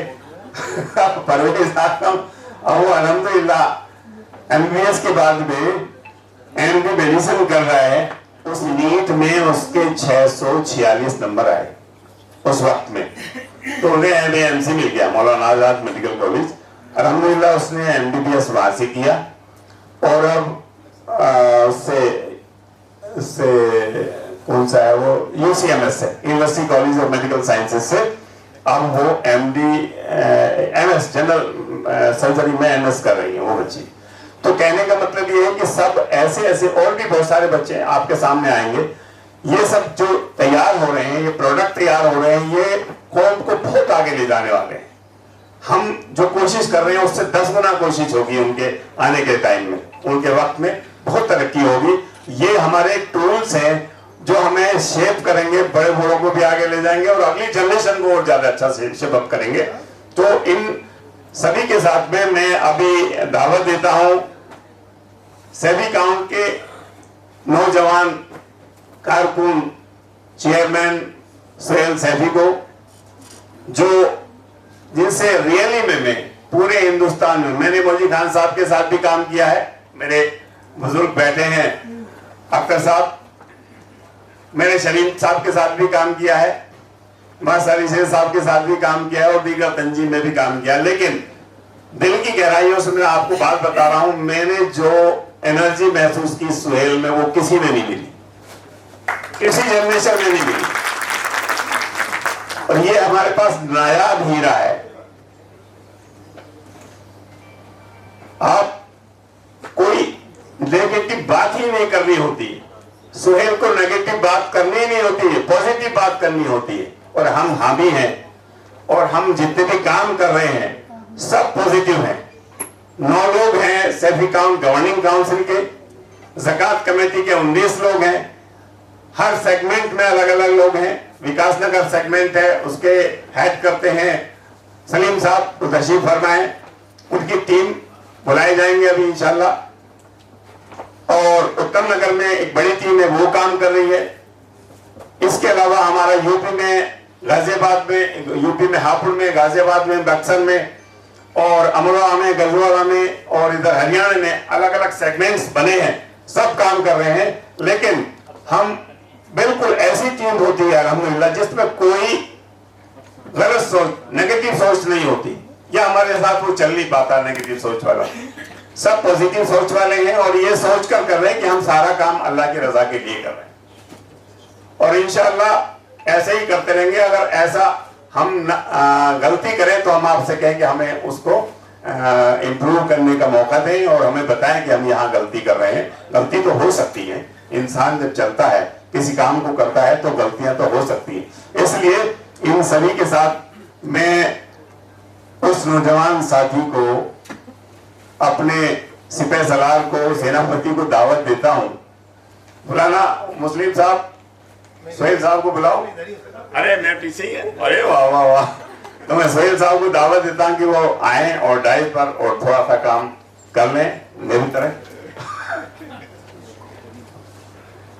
C: परवेज आलम, और वो अल्हम्दुलिल्लाह एमबीबीएस के बाद में एमडी मेडिसिन कर रहा है। उस नीट में उसके 646 नंबर आए उस वक्त में, तो उन्हें एमएमसी मिल गया, मौलाना आजाद मेडिकल कॉलेज। अल्हम्दुलिल्लाह उसने एमबीबीएस वहां से किया और अब उससे कौन सा है वो, UCMS से, university college of medical sciences से, अब वो MD MS जनरल सर्जरी में MS कर रही है वो बच्ची। तो कहने का मतलब ये है कि सब ऐसे ऐसे और भी बहुत सारे बच्चे आपके सामने आएंगे। ये सब जो तैयार हो रहे हैं, ये प्रोडक्ट तैयार हो रहे हैं, ये कौम को बहुत आगे ले जाने वाले हैं। हम जो कोशिश कर रहे हैं उससे 10 गुना कोशिश होगी उनके आने के टाइम में, उनके वक्त में बहुत तरक्की होगी। ये हमारे टूल्स हैं जो हमें शेप करेंगे, बड़े बूढ़ों को भी आगे ले जाएंगे और अगली जनरेशन को और ज्यादा अच्छा शेप अप करेंगे। तो इन सभी के साथ में मैं अभी दावत देता हूं सेबी काउंट के नौजवान कारकुन चेयरमैन सोहेल सैफी को, जो जिनसे रियली में मैं पूरे हिंदुस्तान में, मैंने मौजी खान साहब के साथ भी काम किया है, मेरे बुजुर्ग बैठे हैं अख्तर साहब, मेरे शरीफ साहब के साथ भी काम किया है, मास्टर शेर साहब के साथ भी काम किया है और दीगर तंजीम में भी काम किया। लेकिन दिल की गहराइयों से मैं आपको बात बता रहा हूं, मैंने जो एनर्जी महसूस की सुहेल में वो किसी में नहीं मिली, किसी जनरेशन में नहीं मिली। और ये हमारे पास नायाब हीरा है। आप कोई नेगेटिव बात ही नहीं करनी होती, सुहेल को नेगेटिव बात करनी नहीं होती है, पॉजिटिव बात करनी होती है। और हम हामी हैं और हम जितने भी काम कर रहे हैं सब पॉजिटिव हैं। 9 लोग हैं सैफी काउंट गवर्निंग काउंसिल के, ज़कात कमेटी के 19 लोग हैं, हर सेगमेंट में अलग अलग लोग हैं। विकास नगर सेगमेंट है, उसके हेड करते हैं सलीम साहब, तो तशरीफ फरमाएं, उनकी टीम बुलाए जाएंगे अभी इंशाल्लाह। और उत्तम नगर में एक बड़ी टीम है, वो काम कर रही है। इसके अलावा हमारा यूपी में गाजियाबाद में, यूपी में हापुड़ में, गाजियाबाद में, बक्सर में और अमरोहा में, गजवाला में और इधर हरियाणा में अलग अलग सेगमेंट्स बने हैं, सब काम कर रहे हैं। लेकिन हम बिल्कुल ऐसी टीम होती है अल्हम्दुलिल्लाह जिसमें कोई गलत सोच, नेगेटिव सोच नहीं होती, या हमारे साथ वो चल नहीं पाता नेगेटिव सोच वाला। सब पॉजिटिव सोच वाले हैं और ये सोच कर रहे हैं कि हम सारा काम अल्लाह की रजा के लिए कर रहे हैं और इंशाअल्लाह ऐसे ही करते रहेंगे। अगर ऐसा हम गलती करें तो हम आपसे कहें कि हमें उसको इम्प्रूव करने का मौका दें और हमें बताएं कि हम यहाँ गलती कर रहे हैं। गलती तो हो सकती है, इंसान जब चलता है किसी काम को करता है तो गलतियां तो हो सकती है। इसलिए इन सभी के साथ मैं उस नौजवान साथी को, अपने सिपह सलार को, सेनापति को दावत देता हूं। बुलाना मुस्लिम साहब, सोहेल साहब को बुलाओ। अरे मैं पीछे ही है। अरे वाह वाह वाह। तो मैं सोहेल साहब को दावत देता हूं कि वो आए और डाइस पर और थोड़ा सा काम कर लें मेरी तरह।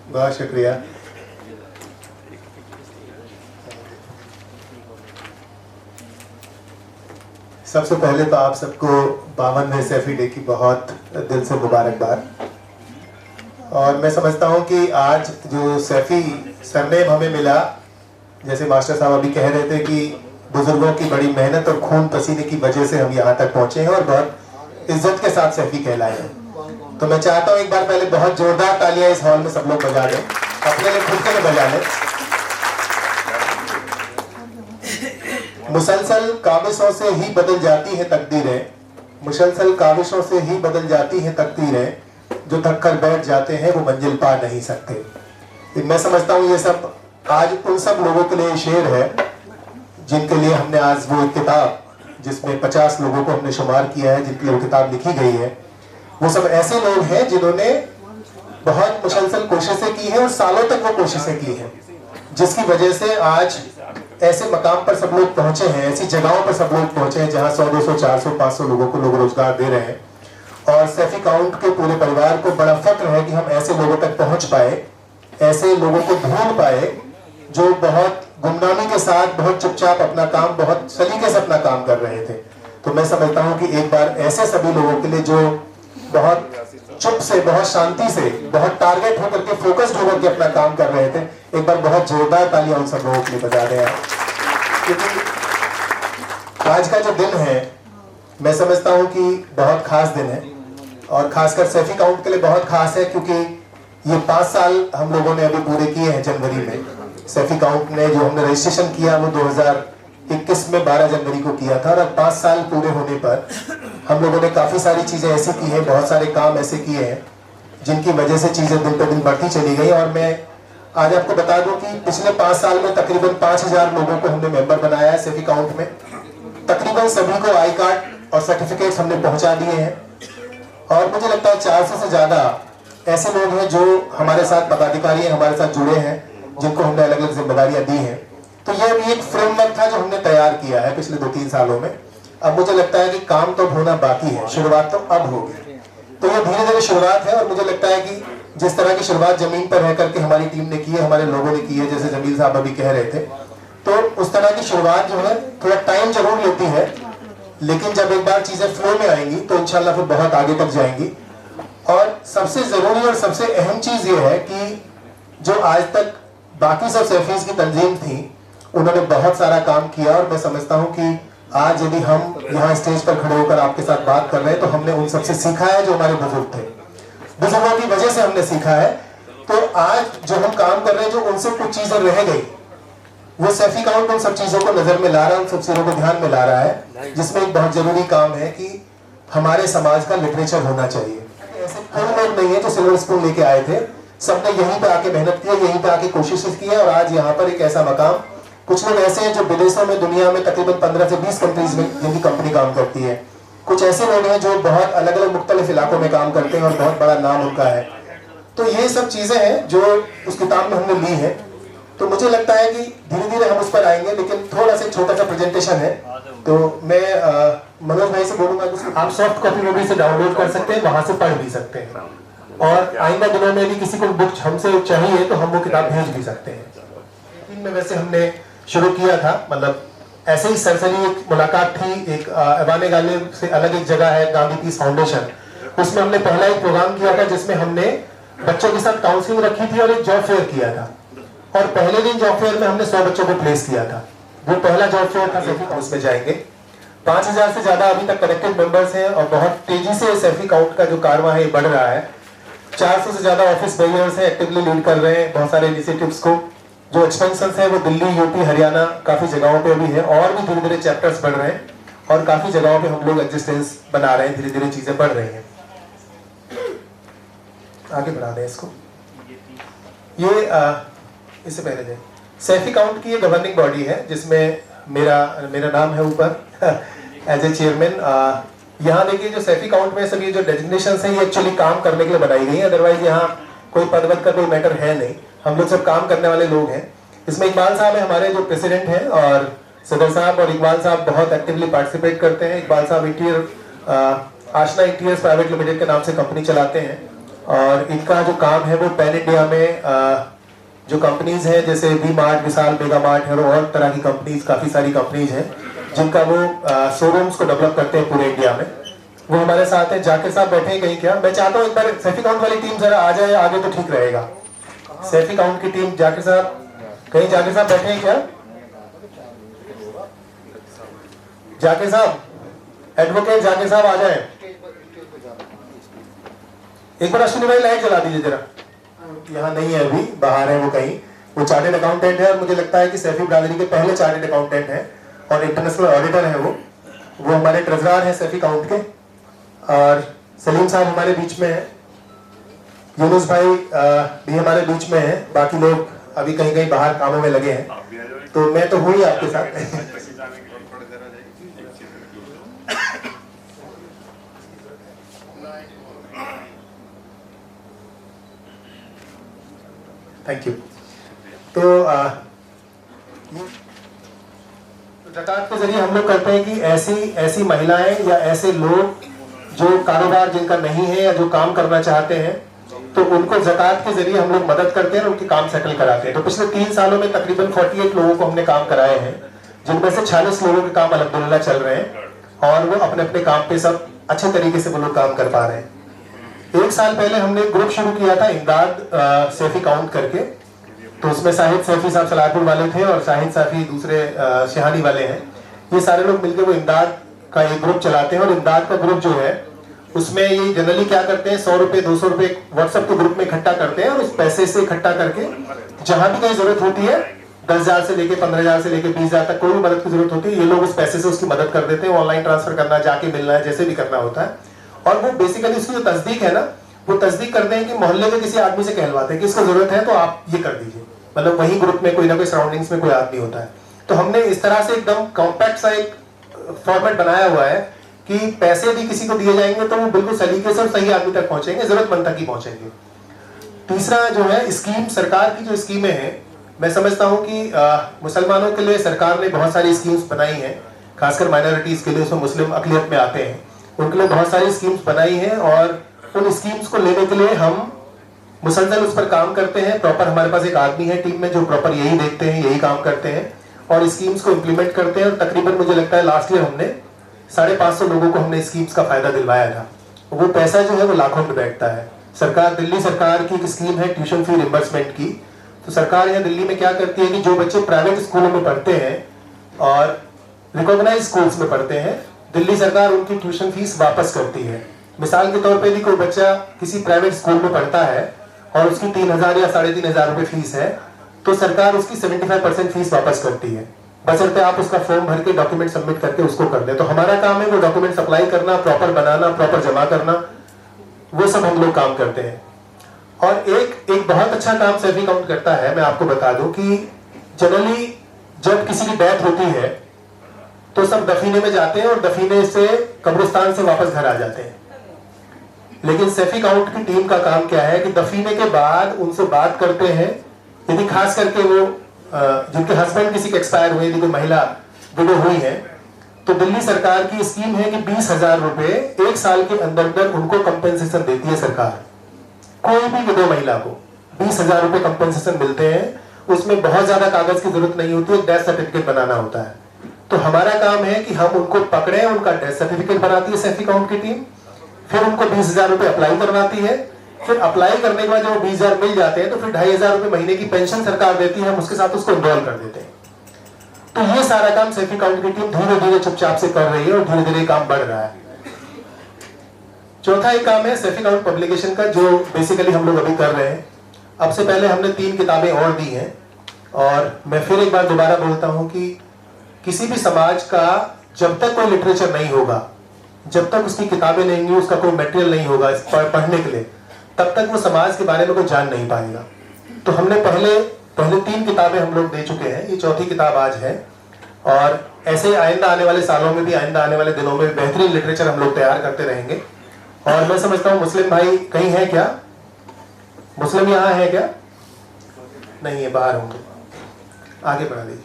A: बहुत शुक्रिया। सबसे पहले तो आप सबको 52वें सैफी डे की बहुत दिल से मुबारकबाद। और मैं समझता हूं कि आज जो सैफी सरनेम हमें मिला, जैसे मास्टर साहब अभी कह रहे थे कि बुजुर्गों की बड़ी मेहनत और खून पसीने की वजह से हम यहाँ तक पहुंचे हैं और बहुत इज्जत के साथ सैफी कहलाए हैं। तो मैं चाहता हूं एक बार पहले बहुत जोरदार तालियां इस हॉल में सब लोग बजा दें, अपने लिए खुद के लिए बजा लें। मुसलसल काविशों से ही बदल जाती है तकदीरें, मुसलसल काविशों से ही बदल जाती है तकदीरें, जो थक कर बैठ जाते हैं वो मंजिल पा नहीं सकते। मैं समझता हूँ ये सब आज उन सब लोगों के लिए शेर है जिनके लिए हमने आज वो किताब, जिसमें 50 लोगों को हमने शुमार किया है, जिनके लिए वो किताब लिखी गई है, वो सब ऐसे लोग हैं जिन्होंने बहुत मुसलसल कोशिशें की हैं और सालों तक वो कोशिशें की हैं, जिसकी वजह से आज ऐसे मकाम पर सब लोग पहुंचे हैं, ऐसी जगहों पर सब लोग पहुंचे हैं जहां 100, 200, 400, 500 लोगों को लोग रोजगार दे रहे हैं। और सैफी काउंट के पूरे परिवार को बड़ा फक्र है कि हम ऐसे लोगों तक पहुंच पाए, ऐसे लोगों को ढूंढ पाए जो बहुत गुमनामी के साथ, बहुत चुपचाप अपना काम, बहुत सलीके से अपना काम कर रहे थे। तो मैं समझता हूँ कि एक बार ऐसे सभी लोगों के लिए जो बहुत चुप से, बहुत शांति से, बहुत टारगेट होकर के, फोकस्ड होकर के अपना काम कर रहे थे, एक बार बहुत जोरदार तालियां उन सब लोगों के लिए बजा रहे हैं। क्योंकि आज का जो दिन है मैं समझता हूं कि बहुत खास दिन है और खासकर सैफी काउंट के लिए बहुत खास है, क्योंकि ये 5 साल हम लोगों ने अभी पूरे किए हैं जनवरी में। सैफी काउंट ने जो हमने रजिस्ट्रेशन किया वो 2021 में 12 जनवरी को किया था, और अब 5 साल पूरे होने पर हम लोगों ने काफ़ी सारी चीज़ें ऐसी की हैं, बहुत सारे काम ऐसे किए हैं जिनकी वजह से चीज़ें दिन पर दिन बढ़ती चली गई। और मैं आज आपको बता दूं कि पिछले 5 साल में तकरीबन 5000 लोगों को हमने मेंबर बनाया है सैफी काउंट में। तकरीबन सभी को आई कार्ड और सर्टिफिकेट्स हमने पहुंचा दिए हैं, और मुझे लगता है 400 से ज़्यादा ऐसे लोग हैं जो हमारे साथ पदाधिकारी हैं, हमारे साथ जुड़े हैं, जिनको हमने अलग अलग जिम्मेदारियां दी हैं। तो ये अभी एक फ्रेमवर्क था जो हमने तैयार किया है पिछले 2-3 सालों में। अब मुझे लगता है कि काम तो होना बाकी है, शुरुआत तो अब होगी। तो ये धीरे धीरे शुरुआत है, और मुझे लगता है कि जिस तरह की शुरुआत जमीन पर रह करके हमारी टीम ने की है, हमारे लोगों ने की है, जैसे जमील साहब अभी कह रहे थे, तो उस तरह की शुरुआत जो है थोड़ा टाइम जरूर लेती है, लेकिन जब एक बार चीजें फ्लो में आएंगी तो इंशाल्लाह फिर बहुत आगे तक जाएंगी। और सबसे जरूरी और सबसे अहम चीज ये है कि जो आज तक बाकी सब सैफीज की तंजीम थी, उन्होंने बहुत सारा काम किया, और मैं समझता हूं कि आज यदि हम यहाँ स्टेज पर खड़े होकर आपके साथ बात कर रहे हैं तो हमने उन सबसे सीखा है जो हमारे बुजुर्ग थे, बुजुर्गों की वजह से हमने सीखा है। तो आज जो हम काम कर रहे हैं, जो उनसे कुछ चीजें रह गई, वो सैफी काउंट उन सब चीजों को नजर में ला रहा है, उन सब चीजों को ध्यान में ला रहा है, जिसमें एक बहुत जरूरी काम है कि हमारे समाज का लिटरेचर होना चाहिए। ऐसे कोई लोग नहीं है जो सिल्वर स्पून लेके आए थे, सबने यहीं पे आके मेहनत की है, यहीं पे आके कोशिशें की है, और आज यहाँ पर एक ऐसा मकाम। कुछ लोग ऐसे हैं जो विदेशों में, दुनिया में तकरीबन 15 से 20 कंट्रीज में जिनकी कंपनी काम करती है। कुछ ऐसे लोग हैं जो बहुत अलग अलग मुख्तलिफ इलाकों में काम करते हैं और बहुत बड़ा नाम उनका है। तो ये सब चीजें हैं जो उस किताब में हमने ली है। तो मुझे लगता है कि धीरे धीरे हम उस पर आएंगे, लेकिन थोड़ा सा छोटा सा प्रेजेंटेशन है, तो मैं मनोज भाई से बोलूंगा कि आप सॉफ्ट कॉपी में भी इसे डाउनलोड कर सकते हैं, वहां से पढ़ भी सकते हैं, और आइंदा दिनों में भी किसी को बुक हमसे चाहिए तो हम वो किताब भेज भी सकते हैं। में वैसे हमने शुरू किया था, मतलब ऐसे ही सरसरी एक मुलाकात थी, एक अवाने गाले से अलग एक जगह है गांधी पीस फाउंडेशन, उसमें हमने पहला एक प्रोग्राम किया था जिसमें हमने बच्चों के साथ काउंसलिंग रखी थी और एक जॉब फेयर किया था। और पहले दिन जॉब फेयर में हमने 100 बच्चों को प्लेस किया था। वो पहला जॉब फेयर था। सैफी काउंट में जाएंगे 5000 से ज्यादा अभी तक कनेक्टेड मेंबर्स हैं, और बहुत तेजी से सैफी काउंट का जो कारवां है बढ़ रहा है। 400 से ज्यादा ऑफिस बेरियर्स हैं, एक्टिवली लीड कर रहे हैं बहुत सारे इनिशिएटिव्स को। जो एक्सपेंशन है वो दिल्ली, यूपी, हरियाणा काफी जगहों पे भी है, और भी धीरे धीरे चैप्टर्स बढ़ रहे हैं, और काफी जगहों पे हम लोग एग्जिस्टेंस बना रहे हैं, धीरे धीरे चीजें बढ़ रही हैं। आगे बढ़ा दें इसको। ये इससे पहले जाए, सैफी काउंट की ये गवर्निंग बॉडी है जिसमें मेरा नाम है ऊपर एज ए चेयरमैन। यहाँ देखिए जो सैफी काउंट में सभी जो डेजिग्नेशन है ये एक्चुअली काम करने के लिए बनाई गई है, अदरवाइज यहाँ कोई पद वद का कोई मैटर है नहीं, हम लोग सब काम करने वाले लोग हैं। इसमें इकबाल साहब है हमारे जो प्रेसिडेंट हैं, और सदर साहब और इकबाल साहब बहुत एक्टिवली पार्टिसिपेट करते हैं। इकबाल साहब आशना इंटीरियर्स प्राइवेट लिमिटेड के नाम से कंपनी चलाते हैं, और इनका जो काम है वो पैन इंडिया में जो कंपनीज हैं जैसे V mart, Vishal, mega mart है, और तरह की कंपनीज, काफी सारी कंपनीज हैं जिनका वो शोरूम्स को डेवलप करते हैं पूरे इंडिया में। वो हमारे साथ हैं। जाकिर साहब बैठे हैं कहीं क्या? मैं चाहता हूँ एक बार सैफी काउंट वाली टीम जरा आ जाए आगे तो ठीक रहेगा। सैफी काउंट की टीम, जाकिर साहब कहीं, जाकिर साहब बैठे हैं क्या? जाकिर साहब, एडवोकेट जाकिर साहब आ जाए। एक बार अश्विनी भाई लाइट जला दीजिए जरा। यहाँ नहीं है अभी, बाहर है वो कहीं। वो चार्टेड अकाउंटेंट है, और मुझे लगता है कि सैफी ब्रादरी के पहले चार्टेड अकाउंटेंट है और इंटरनेशनल ऑडिटर है वो हमारे ट्रेजरर हैं सैफी काउंट के। और सलीम साहब हमारे बीच में है, यूनुस भाई भी हमारे बीच में है, बाकी लोग अभी कहीं कहीं बाहर कामों में लगे हैं, तो मैं तो हूँ ही आपके साथ। Thank you. तो ज़कात के जरिए हम लोग करते हैं कि ऐसी महिलाएं या ऐसे लोग जो कारोबार जिनका नहीं है या जो काम करना चाहते हैं, तो उनको ज़कात के जरिए हम लोग मदद करते हैं और उनके काम सेटल कराते हैं। तो पिछले 3 सालों में तकरीबन 48 लोगों को हमने काम कराए हैं, जिनमें से 46 लोगों के काम अल्हम्दुलिल्लाह चल रहे हैं, और वो अपने अपने काम पे सब अच्छे तरीके से वो लोग काम कर पा रहे हैं। 1 साल पहले हमने एक ग्रुप शुरू किया था इमदाद सैफी काउंट करके, तो उसमें शाहिद सैफी साहब सलारपुर वाले थे और शाहिद सैफी दूसरे शहानी वाले हैं। ये सारे लोग मिलकर वो इमदाद का एक ग्रुप चलाते हैं, और इमदाद का ग्रुप जो है उसमें ये जनरली क्या करते हैं, 100 रुपए 200 रुपए व्हाट्सएप के ग्रुप में इकट्ठा करते हैं और उस पैसे से इकट्ठा करके जहां भी कहीं जरूरत होती है, 10,000 से लेके 15,000 से लेके 20,000 तक कोई भी मदद की जरूरत होती है, ये लोग उस पैसे से उसकी मदद कर देते हैं। ऑनलाइन ट्रांसफर करना, जाके मिलना है, जैसे भी करना होता है। और वो बेसिकली उसकी जो तस्दीक है ना, वो तस्दीक करते हैं कि मोहल्ले के किसी आदमी से कहलवाते हैं कि इसको जरूरत है तो आप ये कर दीजिए। मतलब वही ग्रुप में कोई ना कोई सराउंडिंग्स में कोई आदमी होता है। तो हमने इस तरह से एकदम कॉम्पैक्ट सा एक फॉर्मेट बनाया हुआ है कि पैसे भी किसी को दिए जाएंगे तो वो बिल्कुल सलीके से और सही आदमी तक पहुंचेंगे, जरूरतमंद तक ही पहुंचेंगे। तीसरा जो है स्कीम, सरकार की जो स्कीमें हैं, मैं समझता हूं कि मुसलमानों के लिए सरकार ने बहुत सारी स्कीम्स बनाई हैं, खासकर माइनॉरिटीज के लिए, उसमें मुस्लिम अकलियत में आते हैं, उनके लिए बहुत सारी स्कीम्स बनाई हैं। और उन स्कीम्स को लेने के लिए हम मुसलसल उस पर काम करते हैं। प्रॉपर हमारे पास एक आदमी है टीम में जो प्रॉपर यही देखते हैं, यही काम करते हैं और स्कीम्स को इम्प्लीमेंट करते हैं। और तकरीबन मुझे लगता है लास्ट ईयर हमने 550 लोगों को हमने स्कीम्स का फायदा दिलवाया था। वो पैसा जो है वो लाखों में बैठता है। सरकार, दिल्ली सरकार की एक स्कीम है ट्यूशन फी रिम्बर्समेंट की। तो सरकार यहाँ दिल्ली में क्या करती है कि जो बच्चे प्राइवेट स्कूलों में पढ़ते हैं और रिकॉग्नाइज स्कूल्स में पढ़ते हैं, दिल्ली सरकार उनकी ट्यूशन फीस वापस करती है। मिसाल के तौर पे यदि कोई बच्चा किसी प्राइवेट स्कूल में पढ़ता है और उसकी 3,000 या 3,500 रुपए फीस है, तो सरकार उसकी 75% फीस वापस करती है, बशर्ते आप उसका फॉर्म भर के डॉक्यूमेंट सबमिट करके उसको कर दे। तो हमारा काम है वो डॉक्यूमेंट सप्लाई करना, प्रॉपर बनाना, प्रॉपर जमा करना, वो सब हम लोग काम करते हैं। और एक बहुत अच्छा काम सैफी काउंट करता है। मैं आपको बता दूं कि जनरली जब किसी की डेथ होती है तो सब दफीने में जाते हैं और दफीने से कब्रिस्तान से वापस घर आ जाते हैं। लेकिन सैफी काउंट की टीम का काम क्या है कि दफीने के बाद उनसे बात करते हैं। यदि खास करके वो जिनके हस्बैंड किसी के एक्सपायर हुए, यदि कोई महिला विडो हुई है, तो दिल्ली सरकार की स्कीम है कि 20,000 रुपए 1 साल के अंदर अंदर उनको कंपेंसेशन देती है सरकार। कोई भी विडो महिला को 20,000 रुपए कंपेंसेशन मिलते हैं। उसमें बहुत ज्यादा कागज की जरूरत नहीं होती है, डेथ सर्टिफिकेट बनाना होता है। तो हमारा काम है कि हम उनको पकड़े, उनका डेथ सर्टिफिकेट बनाती है सैफी काउंट की टीम, फिर उनको 20,000 रुपए अप्लाई करवाती है। फिर अप्लाई करने के बाद जब 20,000 मिल जाते हैं तो फिर 2,500 रुपए महीने की पेंशन सरकार देती है, हम उसके साथ उसको एनरोल कर देते हैं। तो ये सारा काम सैफी काउंट की टीम धीरे धीरे चुपचाप से कर रही है और धीरे धीरे काम बढ़ रहा है। चौथा एक काम है सैफी काउंट पब्लिकेशन का, जो बेसिकली हम लोग अभी कर रहे हैं। अब से पहले हमने 3 किताबें और दी हैं और मैं फिर एक बार दोबारा बोलता हूं कि किसी भी समाज का जब तक कोई लिटरेचर नहीं होगा, जब तक उसकी किताबें नहीं होंगी, उसका कोई मटेरियल नहीं होगा पढ़ने के लिए, तब तक वो समाज के बारे में कोई जान नहीं पाएगा। तो हमने पहले 3 किताबें हम लोग दे चुके हैं, ये चौथी किताब आज है। और ऐसे आइंदा आने वाले सालों में भी, आइंदा आने वाले दिनों में बेहतरीन लिटरेचर हम लोग तैयार करते रहेंगे। और मैं समझता हूँ मुस्लिम भाई कहीं है क्या? मुस्लिम यहाँ है क्या? नहीं है, बाहर होंगे, आगे बढ़ा दीजिए।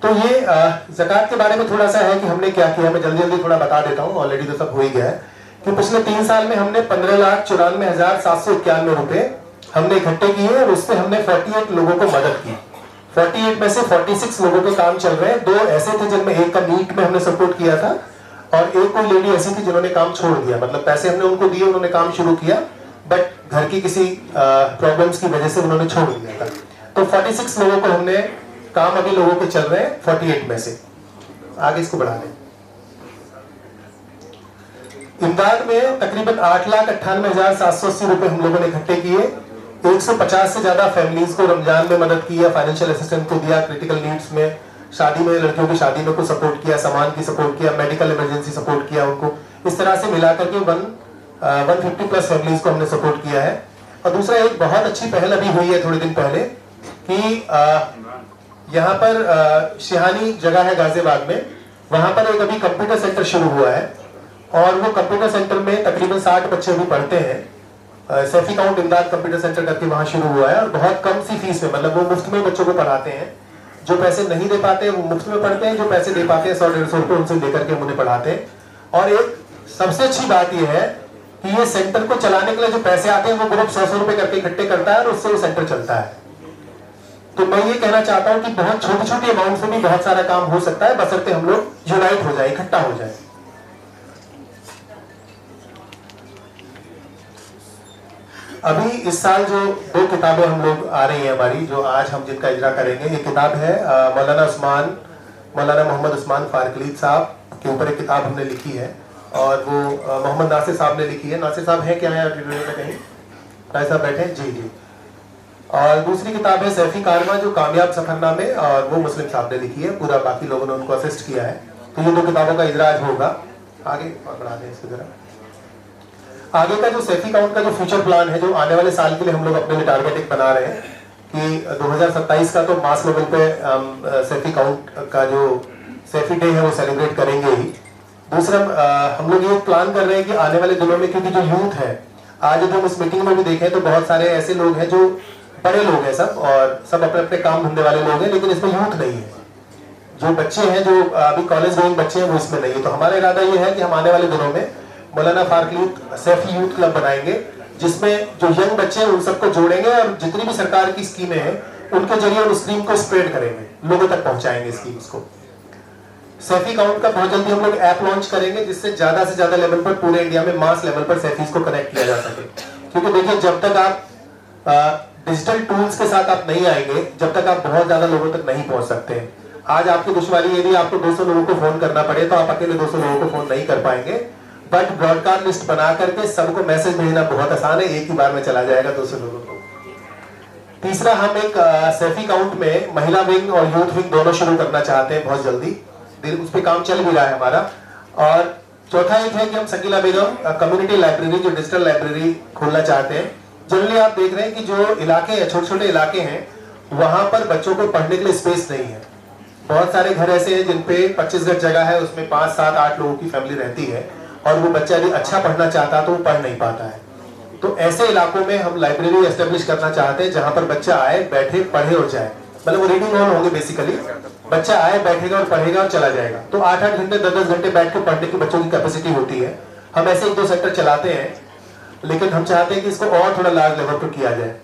A: तो ये ज़कात के बारे में थोड़ा सा है कि हमने क्या किया। मैं जल्दी जल्दी थोड़ा बता देता हूँ, ऑलरेडी तो सब हो ही गया है कि पिछले 3 साल में हमने 15,94,791 रुपए हमने इकट्ठे किए और उससे हमने 48 लोगों को मदद की। 48 में से 46 लोगों के काम चल रहे हैं। 2 ऐसे थे जिनमें एक का नीट में हमने सपोर्ट किया था और एक कोई लेडी ऐसी थी जिन्होंने काम छोड़ दिया, मतलब पैसे हमने उनको दिए, उन्होंने काम शुरू किया बट घर की किसी प्रॉब्लम्स की वजह से उन्होंने छोड़ दिया था। तो 46 लोगों को हमने काम अभी लोगों के चल रहे हैं 48 में से। आगे इसको बढ़ा दें। इमदाद में तकरीबन 8,98,780 रुपए हम लोगों ने इकट्ठे किए। 150 से ज्यादा फैमिलीज को रमजान में मदद की है, फाइनेंशियल असिस्टेंस को दिया, क्रिटिकल नीड्स में, शादी में, लड़कियों की शादी में को सपोर्ट किया, सामान की सपोर्ट किया, मेडिकल इमरजेंसी सपोर्ट किया उनको। इस तरह से मिलाकर के 150 प्लस फैमिलीज को हमने सपोर्ट किया है। और दूसरा एक बहुत अच्छी पहल अभी हुई है थोड़े दिन पहले कि यहाँ पर शिहानी जगह है गाजियाबाद में, वहां पर एक अभी कंप्यूटर सेंटर शुरू हुआ है और वो कंप्यूटर सेंटर में तकरीबन 60 बच्चे भी पढ़ते हैं। सैफी काउंट इमदाद कंप्यूटर सेंटर करके वहां शुरू हुआ है और बहुत कम सी फीस में, मतलब वो मुफ्त में बच्चों को पढ़ाते हैं। जो पैसे नहीं दे पाते वो मुफ्त में पढ़ते हैं, जो पैसे दे पाते हैं 100-150 रुपए उनसे लेकर के उन्हें पढ़ाते हैं। और एक सबसे अच्छी बात यह है कि ये सेंटर को चलाने के लिए जो पैसे आते हैं वो ग्रुप 100 रुपए करके इकट्ठे करता है और उससे वो सेंटर चलता है। तो मैं ये कहना चाहता हूँ कि बहुत छोटी छोटी अमाउंट से भी बहुत सारा काम हो सकता है, बशर्ते हम लोग यूनाइट हो जाए, इकट्ठा हो जाए। अभी इस साल जो 2 किताबें हम लोग आ रही हैं हमारी, जो आज हम जिनका इजरा करेंगे, एक किताब है मौलाना मोहम्मद उस्मान फारकलीद साहब के ऊपर एक किताब हमने लिखी है और वो मोहम्मद नासिर साहब ने लिखी है। नासिर साहब हैं क्या है ऑडिटोरियम में कहीं? नासिर साहब बैठे हैं जी जी। और दूसरी किताब है सैफी कारवां जो कामयाब सफरनामे, और वो मुस्लिम साहब ने लिखी है, पूरा बाकी लोगों ने उनको असिस्ट किया है। तो ये 2 किताबों का इजराज होगा। आगे और बढ़ा दें इसको जरा। आगे का जो सैफी काउंट का जो फ्यूचर प्लान है, जो आने वाले साल के लिए हम लोग अपने लिए टारगेट बना रहे हैं कि 2027 का तो मास लेवल पे सैफी काउंट का जो सैफी डे है वो सेलिब्रेट करेंगे ही। दूसरा हम लोग ये प्लान कर रहे हैं कि आने वाले दिनों में, क्योंकि जो यूथ है, आज जब हम इस मीटिंग में भी देखें तो बहुत सारे ऐसे लोग हैं जो बड़े लोग हैं सब, और सब अपने अपने काम धंधे वाले लोग हैं, लेकिन इसमें यूथ नहीं है। जो बच्चे हैं, जो अभी कॉलेज गोइंग बच्चे हैं, वो इसमें नहीं है। तो हमारा इरादा ये है कि हम आने वाले दिनों में मौलाना फारूक सैफी यूथ क्लब बनाएंगे, जिसमें जो यंग बच्चे हैं उन सबको जोड़ेंगे और जितनी भी सरकार की स्कीमें हैं उनके जरिए उस स्कीम को स्प्रेड करेंगे, लोगों तक पहुंचाएंगे स्कीम्स को। सैफी काउंट का बहुत जल्दी हम लोग ऐप लॉन्च करेंगे, जिससे ज्यादा से ज्यादा लेवल पर पूरे इंडिया में मास लेवल पर सैफीज को कनेक्ट किया जा सके। क्योंकि देखिए, जब तक आप डिजिटल टूल्स के साथ आप नहीं आएंगे, जब तक आप बहुत ज्यादा लोगों तक नहीं पहुंच सकते। आज आपकी दुश्वारी यदि आपको 200 लोगों को फोन करना पड़े तो आप अकेले 200 लोगों को फोन नहीं कर पाएंगे, बट ब्रॉडकास्ट लिस्ट बना करके सबको मैसेज भेजना बहुत आसान है, एक ही बार में चला जाएगा 200 लोगों को। तीसरा, हम एक सैफी काउंट में महिला विंग और यूथ विंग दोनों शुरू करना चाहते हैं बहुत जल्दी, उस पर काम चल भी रहा है हमारा। और चौथा एक है कि हम शकीला बेगम कम्युनिटी लाइब्रेरी, जो डिजिटल लाइब्रेरी खोलना चाहते हैं। जनरली आप देख रहे हैं कि जो इलाके हैं, छोटे छोटे इलाके हैं, वहां पर बच्चों को पढ़ने के लिए स्पेस नहीं है। बहुत सारे घर ऐसे हैं जिन पे 25 गज जगह है, उसमें 5, 7, 8 लोगों की फैमिली रहती है, और वो बच्चा यदि अच्छा पढ़ना चाहता तो वो पढ़ नहीं पाता है। तो ऐसे इलाकों में हम लाइब्रेरी एस्टेब्लिश करना चाहते हैं, जहां पर बच्चा आए, बैठे, पढ़े और जाए। मतलब वो रीडिंग हॉल होंगे बेसिकली, बच्चा आए, बैठेगा और पढ़ेगा और चला जाएगा। तो 8-8 घंटे, 10-10 घंटे बैठ के पढ़ने की बच्चों की कैपेसिटी होती है। हम ऐसे 1-2 सेक्टर चलाते हैं, लेकिन हम चाहते हैं कि इसको और थोड़ा लार्ज लेवल पर किया जाए।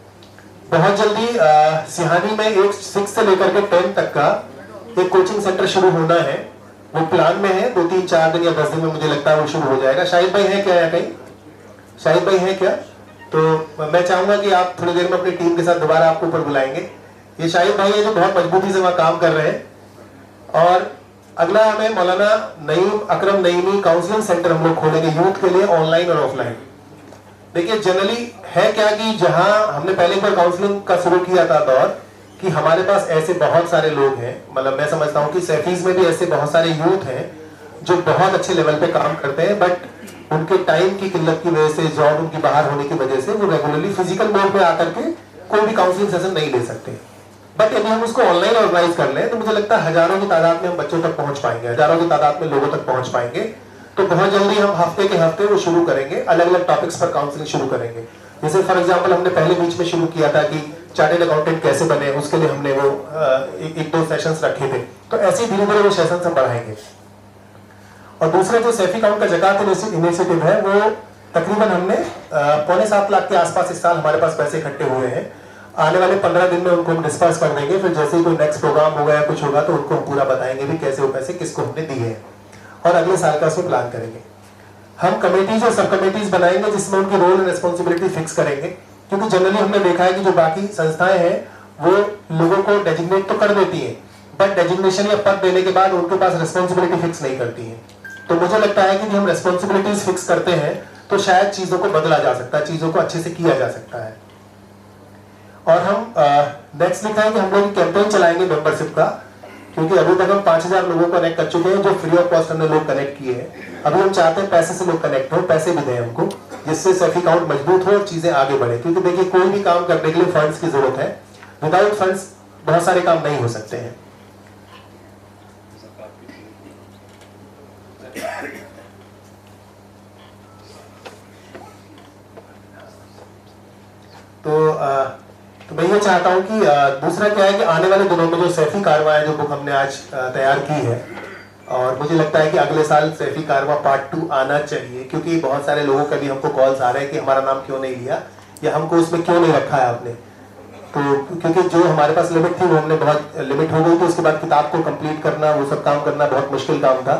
A: बहुत जल्दी सिहानी में 6 से लेकर के 10 तक का एक कोचिंग सेंटर शुरू होना है, वो प्लान में है। 2-3-4 दिन या 10 दिन में मुझे लगता है वो शुरू हो जाएगा। शाहिद भाई है क्या यहाँ कहीं? शाहिद भाई है क्या? तो मैं चाहूंगा कि आप थोड़ी देर में अपनी टीम के साथ दोबारा आपको ऊपर बुलाएंगे। ये शाहिद भाई है जो बहुत मजबूती से वहां काम कर रहे हैं। और अगला हमें मौलाना नईम अकरम नईमी काउंसलिंग सेंटर हम लोग खोलेंगे यूथ के लिए, ऑनलाइन और ऑफलाइन। देखिए, जनरली है क्या कि जहां हमने पहले एक बार काउंसलिंग का शुरू किया था दौर, कि हमारे पास ऐसे बहुत सारे लोग हैं, मतलब मैं समझता हूं कि सैफीज में भी ऐसे बहुत सारे यूथ हैं जो बहुत अच्छे लेवल पे काम करते हैं, बट उनके टाइम की किल्लत की वजह से, जॉब उनकी बाहर होने की वजह से वो रेगुलरली फिजिकल मोड पे आकर के कोई भी काउंसलिंग सेशन नहीं ले सकते। बट यदि हम उसको ऑनलाइन ऑर्गेनाइज कर लें तो मुझे लगता है हजारों की तादाद में हम बच्चों तक पहुंच पाएंगे, हजारों की तादाद में लोगों तक पहुंच पाएंगे। तो बहुत जल्दी हम हफ्ते के हफ्ते वो शुरू करेंगे, अलग अलग टॉपिक्स पर काउंसलिंग शुरू करेंगे। जैसे फॉर एग्जांपल हमने पहले बीच में शुरू किया था कि चार्टर्ड अकाउंटेंट कैसे बने, उसके लिए हमने वो 1-2 सेशंस रखे थे। तो ऐसे धीरे धीरे वो सेशंस हम बढ़ाएंगे। और दूसरा जो सैफी काउंट का ज़कात इनिशिएटिव है, वो तकरीबन हमने 7.25 लाख के आसपास इस साल हमारे पास पैसे इकट्ठे हुए हैं। आने वाले 15 दिन में उनको हम डिस्पर्स कर देंगे। फिर जैसे ही कोई नेक्स्ट प्रोग्राम होगा या कुछ होगा तो उनको हम पूरा बताएंगे भी कैसे वो पैसे किसको हमने दिए हैं, और अगले साल का उसमें प्लान करेंगे। हम कमेटीज और सब कमेटीज बनाएंगे जिसमें उनकी रोल एंड रिस्पॉन्सिबिलिटी फिक्स करेंगे, क्योंकि जनरली हमने देखा है कि जो बाकी संस्थाएं हैं वो लोगों को डेजिग्नेट तो कर देती हैं, बट डेजिग्नेशन या पद देने के बाद उनके पास रिस्पॉन्सिबिलिटी फिक्स नहीं करती है। तो मुझे लगता है कि हम रिस्पॉन्सिबिलिटीज फिक्स करते हैं तो शायद चीजों को बदला जा सकता है, चीजों को अच्छे से किया जा सकता है। और हम नेक्स्ट लिखा है कि हम लोग कैंपेन चलाएंगे मेंबरशिप का, क्योंकि अभी तक हम 5000 लोगों को कनेक्ट कर चुके हैं, जो फ्री ऑफ कॉस्ट हमने लोग कनेक्ट किए हैं। अभी हम चाहते हैं पैसे से लोग कनेक्ट हो, पैसे भी दें हमको, जिससे सैफी काउंट मजबूत हो और चीजें आगे बढ़े। क्योंकि देखिए, कोई भी काम करने के लिए फंड्स की जरूरत है, विदाउट फंड्स बहुत सारे काम नहीं हो सकते हैं। तो मैं ये चाहता हूँ कि दूसरा क्या है कि आने वाले दिनों में जो सैफी कारवां है, जो बुक हमने आज तैयार की है, और मुझे लगता है कि अगले साल सैफी कारवां पार्ट 2 आना चाहिए, क्योंकि बहुत सारे लोगों का भी हमको कॉल्स आ रहे हैं कि हमारा नाम क्यों नहीं लिया या हमको उसमें क्यों नहीं रखा है आपने। तो क्योंकि जो हमारे पास लिमिट थी वो हमने बहुत लिमिट हो गई, तो उसके बाद किताब को कंप्लीट करना, वो सब काम करना बहुत मुश्किल काम था।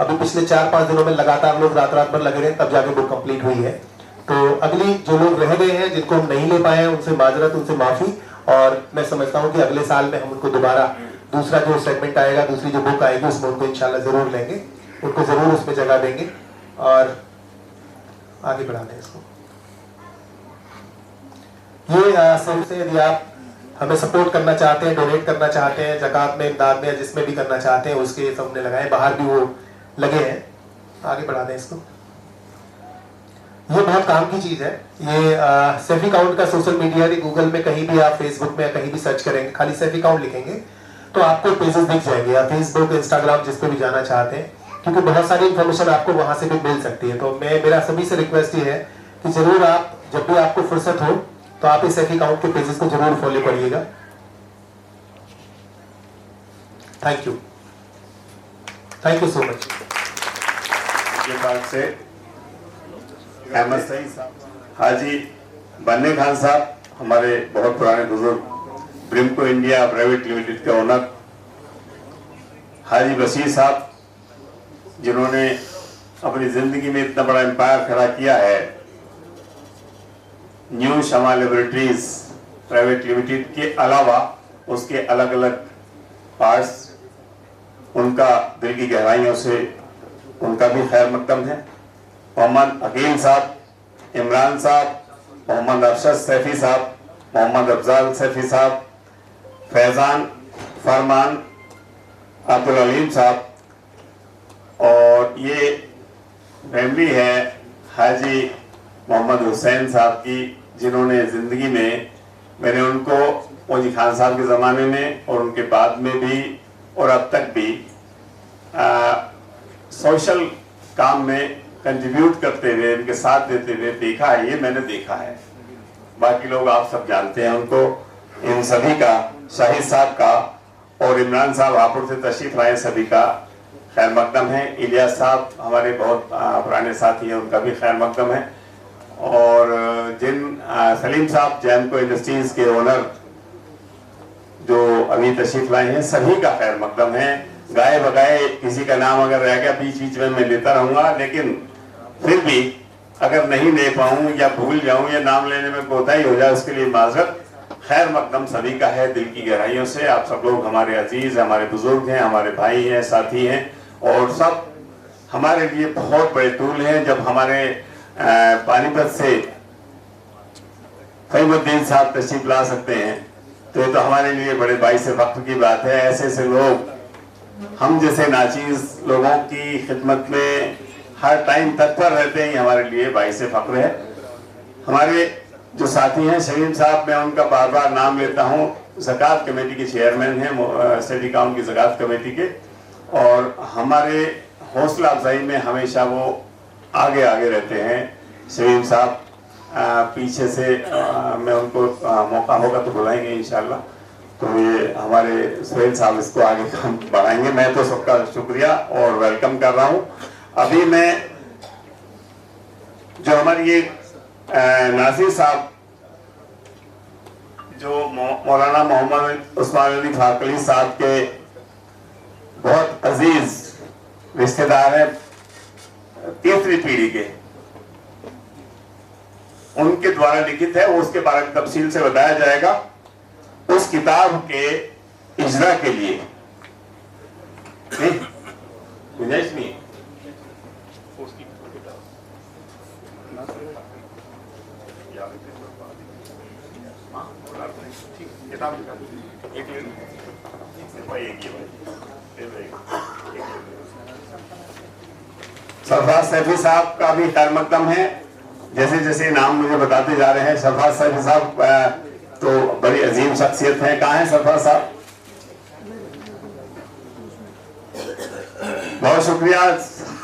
A: अभी पिछले 4-5 दिनों में लगातार लोग रात रात भर लगे रहे, तब जाके बुक कंप्लीट हुई है। तो अगली जो लोग रह गए हैं, जिनको हम नहीं ले पाए हैं, उनसे माजरत, उनसे माफी। और मैं समझता हूँ कि अगले साल में हम उनको दोबारा दूसरा जो सेगमेंट आएगा, दूसरी जो बुक आएगी, उसमें उनको इंशाल्लाह जरूर लेंगे, उनको जरूर उसमें जगह देंगे। और आगे बढ़ा दें इसको। ये सिर्फ से यदि आप हमें सपोर्ट करना चाहते हैं, डोनेट करना चाहते हैं, ज़कात में, इमदाद में, जिसमें भी करना चाहते हैं, उसके सब हमने लगाए, बाहर भी वो लगे हैं। आगे बढ़ा दें इसको। ये बहुत काम की चीज़ है। ये सेफ अकाउंट का सोशल मीडिया भी, गूगल में कहीं भी आप, फेसबुक में कहीं भी सर्च करेंगे, खाली सेफ अकाउंट लिखेंगे तो आपको पेजेस दिख जाएंगे, या फेसबुक, इंस्टाग्राम, जिस पे भी जाना चाहते हैं, क्योंकि बहुत सारी इंफॉर्मेशन आपको वहां से भी मिल सकती है। तो मेरा सभी से रिक्वेस्ट ये है कि जरूर आप, जब भी आपको फुर्सत हो, तो आप इस सेफ अकाउंट के पेजेस को जरूर फॉलो करिएगा। Thank you so much.
C: के बाद से अहमद सईद साहब, हाजी बन्ने खान साहब, हमारे बहुत पुराने बुजुर्ग, ब्रिमको इंडिया प्राइवेट लिमिटेड के ओनर, हाजी बशीर साहब, जिन्होंने अपनी जिंदगी में इतना बड़ा एम्पायर खड़ा किया है, न्यू शमा लेबोरेटरीज प्राइवेट लिमिटेड के अलावा उसके अलग अलग पार्ट्स, उनका दिल की गहराइयों से उनका भी खैर मकदम है। मोहम्मद अकील साहब, इमरान साहब, मोहम्मद अरशद सैफी साहब, मोहम्मद अफजाल सैफी साहब, फैजान फरमान, अब्दुल अलीम साहब, और ये फैमिली है हाजी मोहम्मद हुसैन साहब की, जिन्होंने ज़िंदगी में, मैंने उनको मोजी खान साहब के ज़माने में और उनके बाद में भी और अब तक भी सोशल काम में कंट्रीब्यूट करते हुए, उनके साथ देते हुए देखा है। ये मैंने देखा है, बाकी लोग आप सब जानते हैं उनको। इन सभी का, शाहिद साहब का और इमरान साहब हापुड़ से तशरीफ लाए, सभी का खैर मकदम है। इलियास साहब हमारे बहुत पुराने साथी हैं, उनका भी खैर मकदम है। और जिन सलीम साहब जैनको इंडस्ट्रीज के ओनर जो अभी तशरीफ लाए हैं, सभी का खैर मकदम है। गाए बगाए किसी का नाम अगर रह गया बीच बीच में मैं लेता रहूंगा, लेकिन फिर भी अगर नहीं ले पाऊँ या भूल जाऊं या नाम लेने में कोताही हो जाए, उसके लिए माजरत। खैर मकदम सभी का है दिल की गहराइयों से। आप सब लोग हमारे अजीज, हमारे बुजुर्ग हैं, हमारे भाई हैं, साथी हैं, और सब हमारे लिए बहुत बड़े टूल हैं। जब हमारे पानीपत से फहीमुद्दीन साहब तशरीफ ला सकते हैं तो ये तो हमारे लिए बड़े बाइस फख्र की बात है। ऐसे ऐसे लोग हम जैसे नाचीज लोगों की खिदमत में हर टाइम तत्पर रहते हैं, हमारे लिए बाइस फख्र है। हमारे जो साथी हैं, शहीद साहब, मैं उनका बार बार नाम लेता हूँ, ज़कात कमेटी के चेयरमैन हैं, स्टेट अकाउंट की ज़कात कमेटी के, और हमारे हौसला अफजाई में हमेशा वो आगे आगे रहते हैं। शहीद साहब पीछे से मैं उनको मौका होगा तो बुलाएंगे इंशाल्लाह। तो ये हमारे सुहेल साहब इसको आगे काम बढ़ाएंगे। मैं तो सबका शुक्रिया और वेलकम कर रहा हूँ। अभी मैं जो हमारी ये नासिर साहब, जो मौलाना मोहम्मद उस्मान अली फाकली साहब के बहुत अजीज रिश्तेदार हैं, तीसरी पीढ़ी के, उनके द्वारा लिखित है, उसके बारे में तफसील से बताया जाएगा। उस किताब के इजरा के लिए गुंजाइश नहीं है। सरफराज सैफी साहब का भी खैर मकदम है। जैसे जैसे नाम मुझे बताते जा रहे हैं, सरफराज सैफी साहब तो बड़ी अजीम शख्सियत है। कहाँ है सरफराज साहब? बहुत शुक्रिया,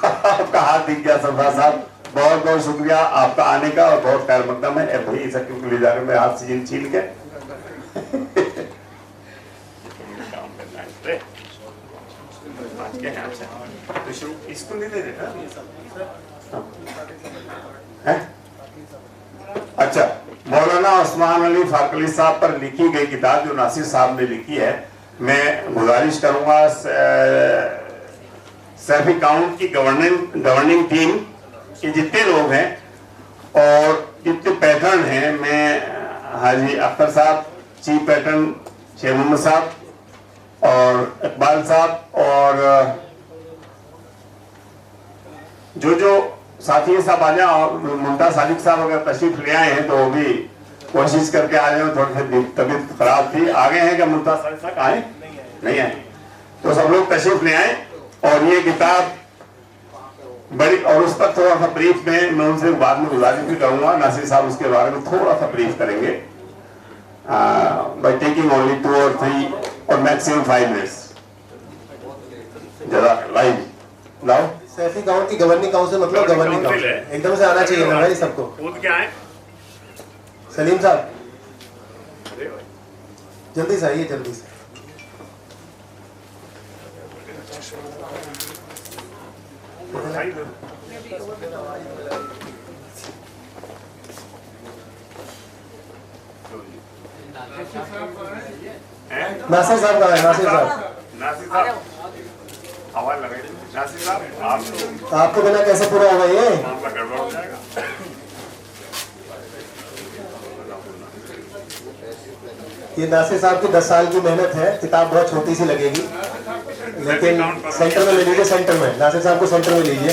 C: आपका हाथ दिख गया सरफराज साहब, बहुत बहुत शुक्रिया आपका आने का, और बहुत खैर मकदम है। भाई सकिम को ले जा रहे मेरे हाथ से छीन के इसको नहीं दे देना। अच्छा, मौलाना उस्मान अली फाकली साहब पर लिखी गई किताब जो नासिर साहब ने लिखी है, मैं गुजारिश करूंगा सैफ अकाउंट की गवर्निंग टीम के जितने लोग हैं और जितने पैटर्न हैं, मैं हाजी अख्तर साहब, चीफ पैटर्न शेख मोहम्मद साहब और इकबाल साहब, और जो साथी साहब आ जाए, और मुमताज सादिक साहब अगर तशरीफ ले आए हैं तो वो भी कोशिश करके आ जाए। थोड़ी सी तबीयत खराब थी, आगे हैं क्या मुमताज सादिक साहब? आए नहीं आए तो सब लोग तशरीफ ले आए। और ये किताब बड़ी, और उस पर थोड़ा सा ब्रीफ में मैं उनसे बाद में गुजारिश भी करूंगा, नासिर साहब उसके बारे में थोड़ा सा ब्रीफ करेंगे बाय टेकिंग ओनली 2 और 3 और मैक्सिमम 5 मिनट्स। जरा लाइव लाओ।
A: सैफी गांव की गवर्निंग काउंसिल मतलब गवर्निंग काउंसिल एकदम से आना चाहिए ना भाई सबको।
C: कूद के आए
A: सलीम साहब जल्दी से आइए, जल्दी से। नासिर साहब कहाँ है? नासिर साहब,
C: नासिर साहब आवाज लगाइए। नासिर साहब आप
A: आपको बिना कैसे पूरा होगा ये?
C: मामला गड़बड़ हो जाएगा।
A: ये नासिर साहब की 10 साल की मेहनत है। किताब बहुत छोटी सी लगेगी लेकिन सेंटर में ले लीजिए, सेंटर में नासिर साहब को सेंटर में लीजिए।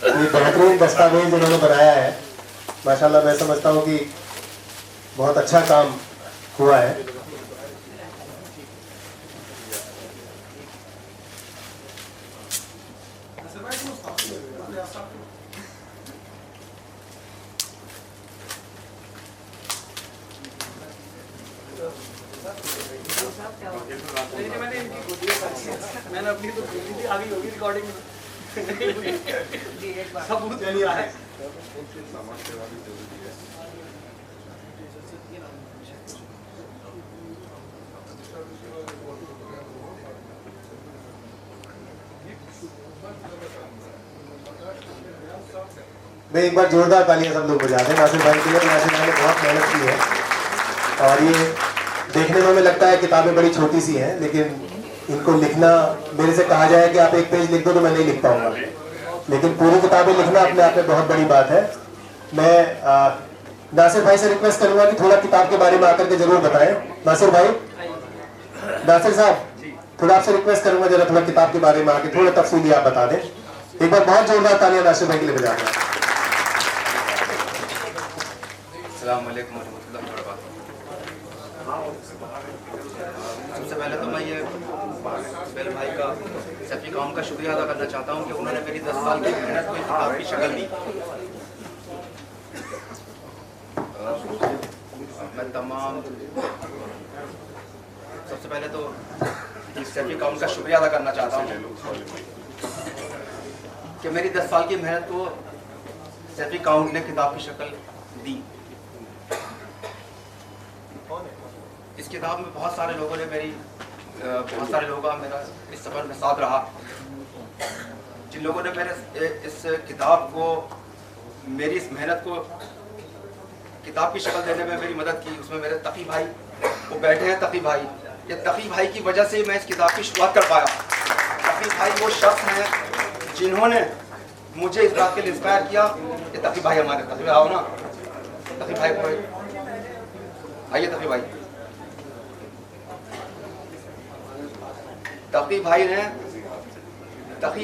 A: ये बेहतरीन दस्तावेज इन्होंने बनाया है माशाल्लाह। मैं समझता हूँ कि बहुत अच्छा काम हुआ है।
G: मैंने अपनी तो थी, आगे होगी रिकॉर्डिंग सबूत नहीं आ है।
A: मैं एक बार जोरदार तालियां सब लोग बजा दें नासिर भाई के लिए। नासिर भाई ने बहुत मेहनत की है और ये देखने में हमें लगता है किताबें बड़ी छोटी सी हैं, लेकिन इनको लिखना, मेरे से कहा जाए कि आप एक पेज लिख दो तो मैं नहीं लिख पाऊंगा, लेकिन पूरी किताबें लिखना अपने आप में बहुत बड़ी बात है। मैं नासिर भाई से रिक्वेस्ट करूंगा कि थोड़ा किताब के बारे में आकर के जरूर बताएं। नासिर भाई, नासिर साहब थोड़ा आपसे रिक्वेस्ट करूंगा जरा थोड़ा किताब के बारे में आके थोड़ा तफसीली आप बता दें। एक बार बहुत जोरदार तालियां नासिर भाई के लिए बजा दें।
H: अस्सलाम वालेकुम वरहमतुल्लाहि वबरकातुहू। सबसे पहले तो मैं ये बेल भाई का, सफ़ी कौम का शुक्रिया अदा करना चाहता हूँ कि उन्होंने मेरी 10 साल की मेहनत को किताब की शक्ल दी। मैं तमाम, सबसे पहले तो सफ़ी कौम का शुक्रिया अदा करना चाहता हूँ कि मेरी 10 साल की मेहनत को सफ़ी कौम ने किताब की शक्ल दी। इस किताब में बहुत सारे लोगों का मेरा इस सफ़र में साथ रहा। जिन लोगों ने मेरे इस किताब को, मेरी इस मेहनत को किताब की शक्ल देने में मेरी मदद की, उसमें मेरे तकी भाई, वो बैठे हैं तकी भाई। ये तकी भाई की वजह से मैं इस किताब की शुरुआत कर पाया। तकी भाई वो शख्स हैं जिन्होंने मुझे इस बात के लिए इंस्पायर किया। ये तकी भाई हमारे तकी भाई, आओ ना तकी भाई को, आइए तकी भाई। तकी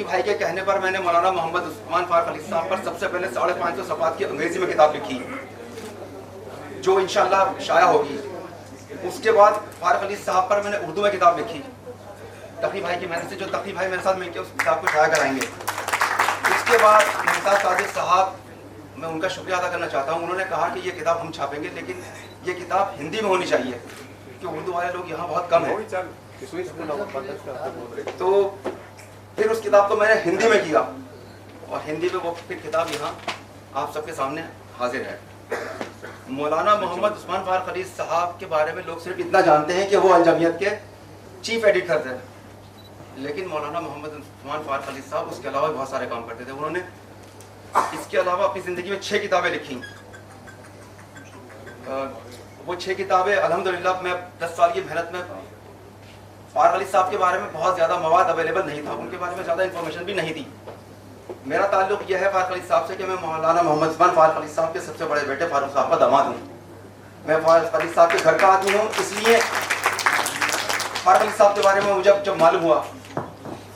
H: भाई के कहने पर मैंने मौलाना मोहम्मद उस्मान फारूक अली साहब पर सबसे पहले 550 सफ़हात की अंग्रेजी में किताब लिखी, जो इंशाअल्लाह शाया होगी। उसके बाद फारूक अली साहब पर मैंने उर्दू में किताब लिखी, तकी भाई की मेहनत से, जो तकी भाई मेरे साथ मिलकर उस किताब को शाया कराएंगे। उसके बाद मुमताज सादिक साहब, मैं उनका शुक्रिया अदा करना चाहता हूँ। उन्होंने कहा कि ये किताब हम छापेंगे, लेकिन ये किताब हिंदी में होनी चाहिए कि उर्दू वाले लोग यहाँ बहुत कम हैं। तो फिर उस किताब को मैंने हिंदी में किया और हिंदी में वो फिर किताब यहाँ आप सबके सामने हाजिर है। मौलाना मोहम्मद उस्मान फारूक अली साहब के बारे में लोग सिर्फ इतना जानते हैं कि वो अल जमियत के चीफ एडिटर थे, लेकिन मौलाना मोहम्मद उस्मान फारूक अली साहब उसके अलावा बहुत सारे काम करते थे। उन्होंने इसके अलावा अपनी ज़िंदगी में 6 किताबें लिखी। वो 6 किताबें अल्हम्दुलिल्लाह, मैं 10 साल की मेहनत में, फारूक अली साहब के बारे में बहुत ज़्यादा मवाद अवेलेबल नहीं था, उनके बारे में ज़्यादा इन्फॉर्मेशन भी नहीं थी। मेरा ताल्लुक यह है फारूक अली साहब से कि मैं मौलाना मोहम्मद उस्मान फारूक अली साहब के सबसे बड़े बेटे फारूक साहब का दामाद हूँ। मैं फारूक अली साहब के घर का आदमी हूँ, इसलिए फारूक अली साहब के बारे में मुझे जब मालूम हुआ,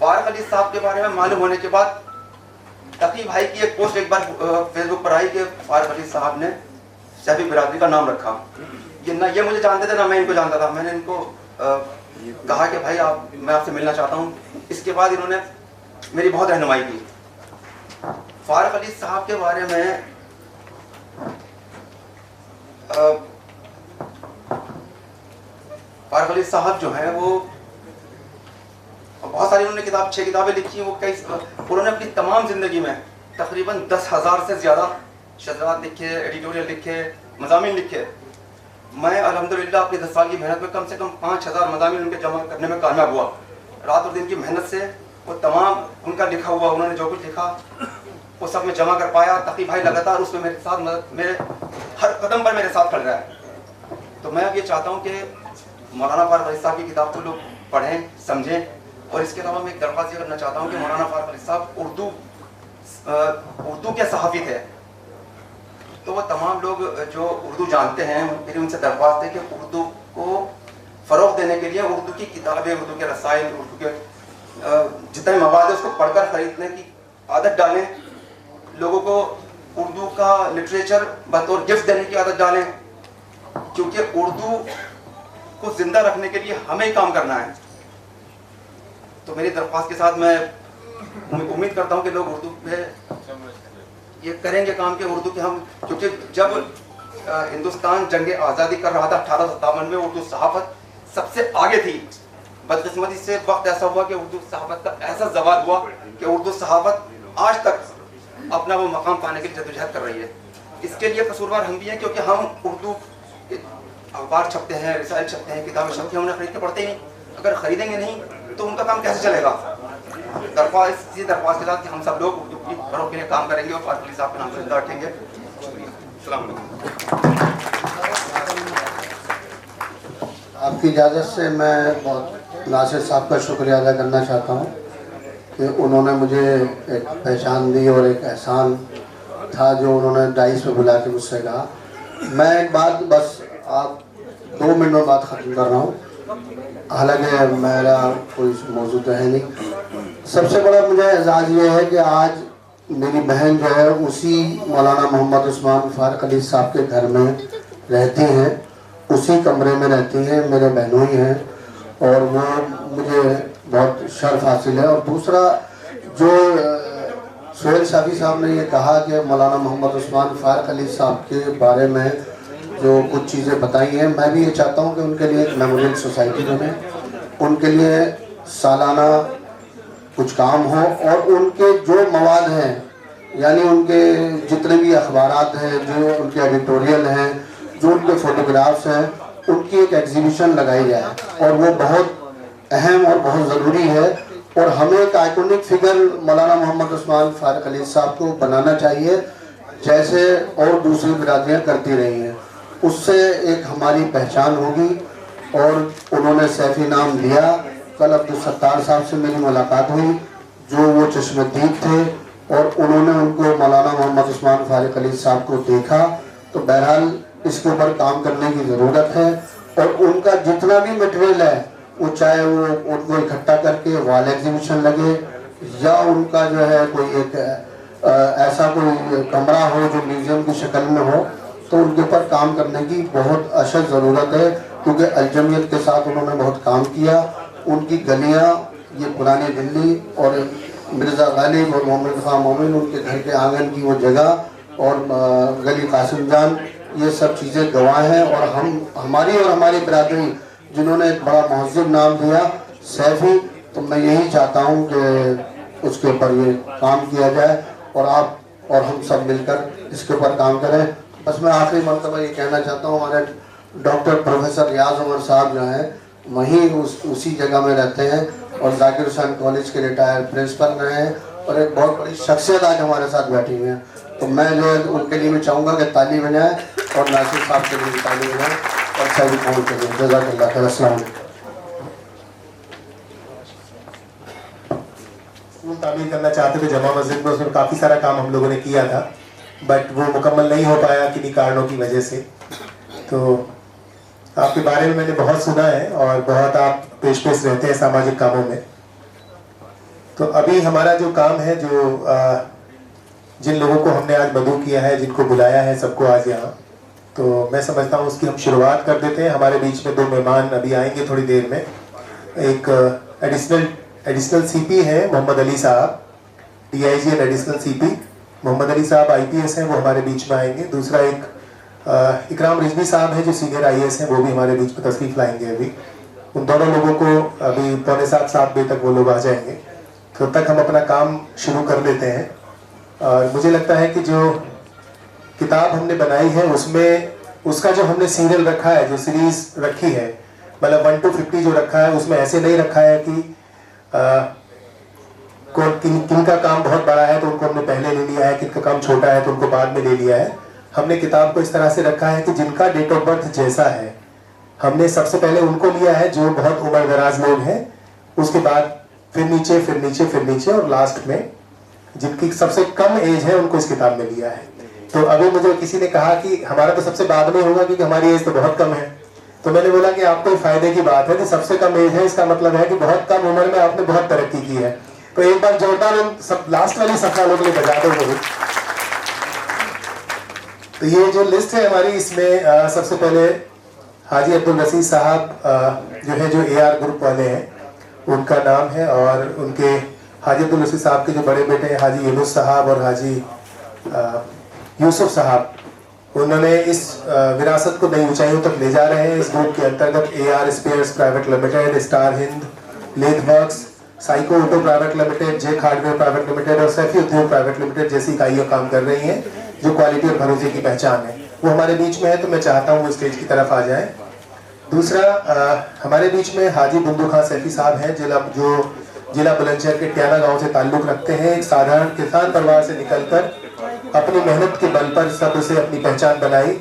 H: फारूक अली साहब के बारे में मालूम होने के बाद तकी भाई की एक पोस्ट एक बार फेसबुक पर आई कि फारूक अली साहब ने सैफी बिरादरी का नाम रखा। ये मुझे जानते थे ना मैं इनको जानता था। मैंने इनको कहा कि भाई मैं आपसे मिलना चाहता हूँ। इसके बाद इन्होंने मेरी बहुत रहनुमाई की। फारूक अली साहब के बारे में फारूक अली साहब जो हैं वो बहुत सारी उन्होंने 6 किताबें लिखी हैं। वो उन्होंने अपनी तमाम ज़िंदगी में तकरीबन 10,000 से ज़्यादा शज़रात लिखे, एडिटोरियल लिखे, मज़ामीन लिखे। मैं अल्हम्दुलिल्लाह अपनी 10 साल की मेहनत में कम से कम 5,000 मज़ामीन उनके जमा करने में कामयाब हुआ। रात और दिन की मेहनत से वो तमाम उनका लिखा हुआ, उन्होंने जो कुछ लिखा वो सब में जमा कर पाया। तकी भाई लगातार उसमें मेरे साथ मेरे हर कदम पर मेरे साथ खड़ रहा है। तो मैं अब ये चाहता हूँ कि मौलाना फारूक अली साहब की किताब को लोग पढ़ें, समझें। और इसके अलावा मैं एक दरख्वास्त करना चाहता हूँ कि मौलाना फारूक अली साहब उर्दू के सहाफ़ी थे। तो वो तमाम लोग जो उर्दू जानते हैं मेरी उनसे दरख्वास्त है कि उर्दू को फ़रोग़ देने के लिए उर्दू की किताबें, उर्दू के रसाइल, उर्दू के जितने मवाद है उसको पढ़कर ख़रीदने की आदत डालें। लोगों को उर्दू का लिटरेचर बतौर गिफ्ट देने की आदत डालें, क्योंकि उर्दू को ज़िंदा रखने के लिए हमें ही काम करना है। तो मेरी दरख्वास्त के साथ मैं उम्मीद करता हूँ कि लोग उर्दू पे ये करेंगे काम के उर्दू के हम, क्योंकि जब हिंदुस्तान जंग आज़ादी कर रहा था 1857 में उर्दू सहाफ़त सबसे आगे थी। बदकिस्मती से वक्त ऐसा हुआ कि उर्दू सहाफ़त का ऐसा ज़वाल हुआ कि उर्दू सहाफ़त आज तक अपना वो मकाम पाने के लिए जद्दोजहद कर रही है। इसके लिए कसूरवार हम भी हैं, क्योंकि हम उर्दू अखबार छपते हैं, रिसाइल छपते हैं, किताबें छपती हैं, उन्हें खरीद के पढ़ते ही नहीं। अगर खरीदेंगे नहीं तो उनका काम कैसे चलेगा। दरख्वास्त के साथ हम सब लोग उर्दू की फ़रोग़ के लिए काम करेंगे और फारूक अली साहब के नाम से जिंदा रखेंगे। अस्सलाम वालेकुम।
I: आपकी इजाज़त से मैं बहुत नासिर साहब का शुक्रिया अदा करना चाहता हूँ कि उन्होंने मुझे एक पहचान दी और एक एहसान था जो उन्होंने डाइस पे बुला के मुझसे कहा। मैं एक बात बस आप 2 मिनट में बात ख़त्म कर रहा हूँ, हालांकि मेरा कोई मौजूद है नहीं। सबसे बड़ा मुझे एजाज़ ये है कि आज मेरी बहन जो है उसी मौलाना मोहम्मद उस्मान फारूक अली साहब के घर में रहती हैं, उसी कमरे में रहती हैं, मेरे बहनोई हैं और वो मुझे बहुत शर्फ हासिल है। और दूसरा जो सोहेल शाफी साहब ने ये कहा कि मौलाना मोहम्मद उस्मान फारूक अली साहब के बारे में जो कुछ चीज़ें बताई हैं, मैं भी ये चाहता हूँ कि उनके लिए एक मेमोरियल सोसाइटी बने, उनके लिए सालाना कुछ काम हो और उनके जो मवाद हैं, यानी उनके जितने भी अखबारात हैं, जो उनके एडिटोरियल हैं, जो उनके फ़ोटोग्राफ्स हैं, उनकी एक एग्जीबिशन लगाई जाए। और वो बहुत अहम और बहुत ज़रूरी है। और हमें एक आइकॉनिक फिगर मौलाना मोहम्मद उस्मान फारूक अली साहब को बनाना चाहिए, जैसे और दूसरी बिरादरियाँ करती रही हैं। उससे एक हमारी पहचान होगी। और उन्होंने सैफी नाम दिया। कल अब्दुल सत्तार साहब से मेरी मुलाकात हुई जो वो चश्मदीद थे और उन्होंने उनको मौलाना मोहम्मद उस्मान फारूक अली साहब को देखा। तो बहरहाल इसके ऊपर काम करने की ज़रूरत है। और उनका जितना भी मटेरियल है, वो चाहे वो उनको इकट्ठा करके वॉल एग्जीबिशन लगे या उनका जो है कोई एक ऐसा कोई कमरा हो जो म्यूज़ियम की शक्ल में हो, तो उनके ऊपर काम करने की बहुत अशद ज़रूरत है। क्योंकि अलजमियत के साथ उन्होंने बहुत काम किया। उनकी गलियाँ, ये पुरानी दिल्ली और मिर्ज़ा गालिब और मोहम्मद खां मोमिन, उनके घर के आंगन की वो जगह और गली कासिम जान, ये सब चीज़ें गवाह हैं। और हमारी और हमारी बिरादरी जिन्होंने एक बड़ा महज़ब नाम दिया सैफी, तो मैं यही चाहता हूँ कि उसके ऊपर ये काम किया जाए और आप और हम सब मिलकर इसके ऊपर काम करें। बस मैं आखिरी मरतबा ये कहना चाहता हूँ, हमारे डॉक्टर प्रोफेसर रियाज उमर साहब जो हैं वहीं उसी जगह में रहते हैं और जाकिर हुसैन कॉलेज के रिटायर्ड प्रिंसिपल रहे हैं और एक बहुत बड़ी शख्सियत आज हमारे साथ बैठी हुई हैं। तो मैं जो है उनके लिए भी चाहूँगा कि ताली बजाएँ और नासिर साहब के लिए भी ताली बजाएँ और सभी काम के लिए। जज़ाकल्लाह खैर। अस्सलाम वालेकुम।
A: तामीर करना चाहते थे जमा मस्जिद में, उसमें काफ़ी सारा काम हम लोगों ने किया था, बट वो मुकम्मल नहीं हो पाया किन्हीं कारणों की वजह से। तो आपके बारे में मैंने बहुत सुना है और बहुत आप पेश रहते हैं सामाजिक कामों में। तो अभी हमारा जो काम है, जो जिन लोगों को हमने आज मदऊ किया है, जिनको बुलाया है सबको आज यहाँ, तो मैं समझता हूँ उसकी हम शुरुआत कर देते हैं। हमारे बीच में 2 मेहमान अभी आएंगे थोड़ी देर में। एक एडिशनल सीपी है Mohammad Ali Sahab, DIG and additional CP Mohammad Ali Sahab IPS हैं, वो हमारे बीच में आएंगे। दूसरा एक इकराम रिजवी साहब है जो सीनियर IAS हैं, वो भी हमारे बीच में तशरीफ लाएंगे। अभी उन दोनों लोगों को अभी 6:45-7 बजे तक वो लोग आ जाएंगे। तो तब तक हम अपना काम शुरू कर लेते हैं। और मुझे लगता है कि जो किताब हमने बनाई है उसमें उसका जो हमने सीरियल रखा है, जो सीरीज रखी है, मतलब 1 to 50 जो रखा है, उसमें ऐसे नहीं रखा है कि किन का काम बहुत बड़ा है तो उनको हमने पहले ले लिया है, किनका काम छोटा है तो उनको बाद में ले लिया है। हमने किताब को इस तरह से रखा है कि जिनका डेट ऑफ बर्थ जैसा है, हमने सबसे पहले उनको लिया है जो बहुत उम्र दराज लोग हैं, उसके बाद फिर नीचे फिर नीचे फिर नीचे, और लास्ट में जिनकी सबसे कम एज है उनको इस किताब में लिया है। तो अभी मुझे किसी ने कहा कि हमारा तो सबसे बाद में होगा क्योंकि हमारी एज तो बहुत कम है। तो मैंने बोला कि आपको फायदे की बात है कि सबसे कम एज है, इसका मतलब है कि बहुत कम उम्र में आपने बहुत तरक्की की है। तो एक बार जोरदार सब लास्ट वाली सफा लोग ने बजा दो जरूर। तो ये जो लिस्ट है हमारी, इसमें सबसे पहले हाजी अब्दुल रसीद साहब जो है, जो AR ग्रुप वाले हैं, उनका नाम है। और उनके हाजी अब्दुल रसीद साहब के जो बड़े बेटे हैं हाजी यूनुस साहब और हाजी यूसुफ साहब, उन्होंने इस विरासत को नई ऊंचाइयों तक ले जा रहे हैं। इस ग्रुप के अंतर्गत AR spares private limited, star Hind, lathe works, साइको ऑटो प्राइवेट लिमिटेड, जेक हार्डवेयर प्राइवेट लिमिटेड और सैफी उद्योग प्राइवेट लिमिटेड जैसी इकाइयां काम कर रही हैं जो क्वालिटी और भरोसे की पहचान है। वो हमारे बीच में है, तो मैं चाहता हूँ वो स्टेज की तरफ आ जाए। दूसरा हमारे बीच में हाजी बुंदू खान सैफी साहब हैं, जो जिला बुलंदशहर के ट्याना गांव से ताल्लुक रखते हैं। एक साधारण किसान परिवार से निकलकर अपनी मेहनत के बल पर सबसे अपनी पहचान बनाई।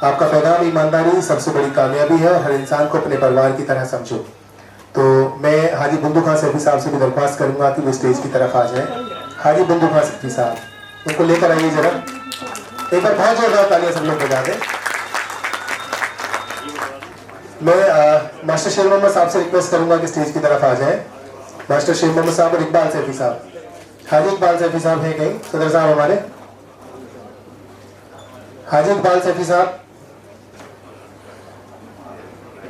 A: आपका पैगाम ईमानदारी सबसे बड़ी कामयाबी है और हर इंसान को अपने परिवार की तरह समझो। तो मैं हाजी बुंदू खान सैफी साहब से भी दरख्वास्त करूंगा कि वो स्टेज की तरफ आ जाए। हाजी बुंदू खान सैफी साहब, उनको लेकर आइए जरा। एक बार बहुत जोरदार तालियां सब लोग बजा दें। मैं मास्टर शेर मोहम्मद साहब से रिक्वेस्ट करूंगा कि स्टेज की तरफ आ जाए। मास्टर शेर मोहम्मद साहब और इकबाल सैफी साहब। हाजी इकबाल सैफी साहब हैं कहीं? सदर साहब हमारे हाजी इकबाल सैफी साहब।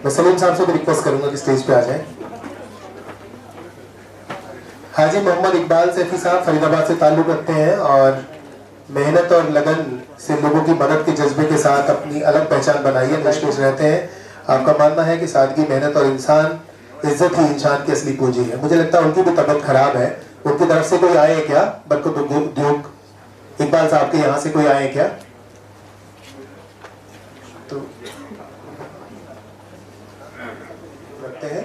A: मैं सलीम साहब से भी रिक्वेस्ट करूंगा कि स्टेज पे आ जाए। हाजी मोहम्मद इकबाल सैफी साहब फरीदाबाद से ताल्लुक रखते हैं और मेहनत और लगन से लोगों की मदद के जज्बे के साथ अपनी अलग पहचान बनाई है, निष्पेष रहते हैं। आपका मानना है कि सादगी, मेहनत और इंसान इज्जत ही इंसान की असली पूंजी है। मुझे लगता है उनकी भी तबीयत खराब है, उनकी तरफ से कोई आए क्या? बरकत उद्योग इकबाल साहब के यहाँ से कोई आए क्या? तो रखते हैं।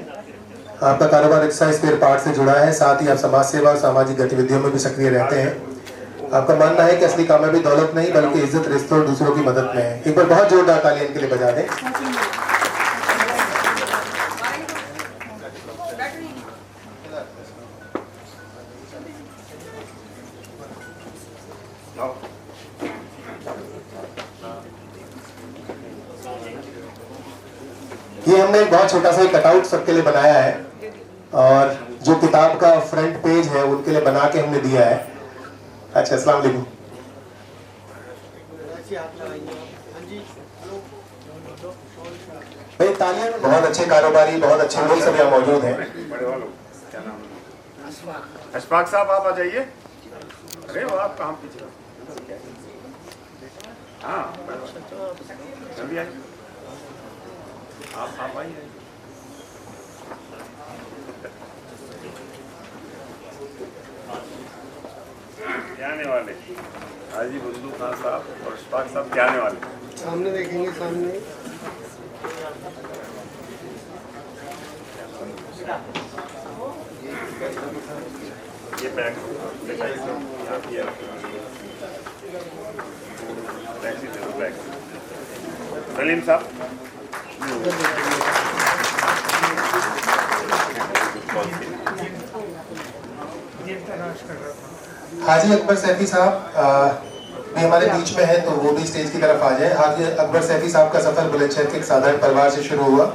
A: आपका कारोबार रिक्शा स्पेयर पार्ट से जुड़ा है, साथ ही आप समाज सेवा और सामाजिक गतिविधियों में भी सक्रिय रहते हैं। आपका मानना है कि असली कामयाबी दौलत नहीं बल्कि इज्जत, रिश्तों और दूसरों की मदद में है। एक बार बहुत जोरदार तालियां इनके लिए बजा दें। ये हमने एक बहुत छोटा सा कटआउट सबके लिए बनाया है और जो किताब का फ्रंट पेज है उनके लिए बना के हमने दिया है। अच्छा, अस्सलाम वालेकुम। भाई तालियां। बहुत अच्छे कारोबारी, बहुत अच्छे लोग सब यहाँ मौजूद हैं।
C: अशफाक साहब आप आ जाइए। अरे वो आप कहाँ पीछे? हाँ जल्दी आइए, आप आइए। क्या आने वाले? हाजी बुंदू खान साहब और अशफाक साहब क्या आने वाले?
G: सामने देखेंगे, सामने।
C: ये बैग सलीम साहब।
A: हाजी अकबर सैफी साहब भी हमारे बीच में है, तो वो भी स्टेज की तरफ आ जाए। हाजी अकबर सैफी साहब का सफर बुलंदशहर के एक साधारण परिवार से शुरू हुआ,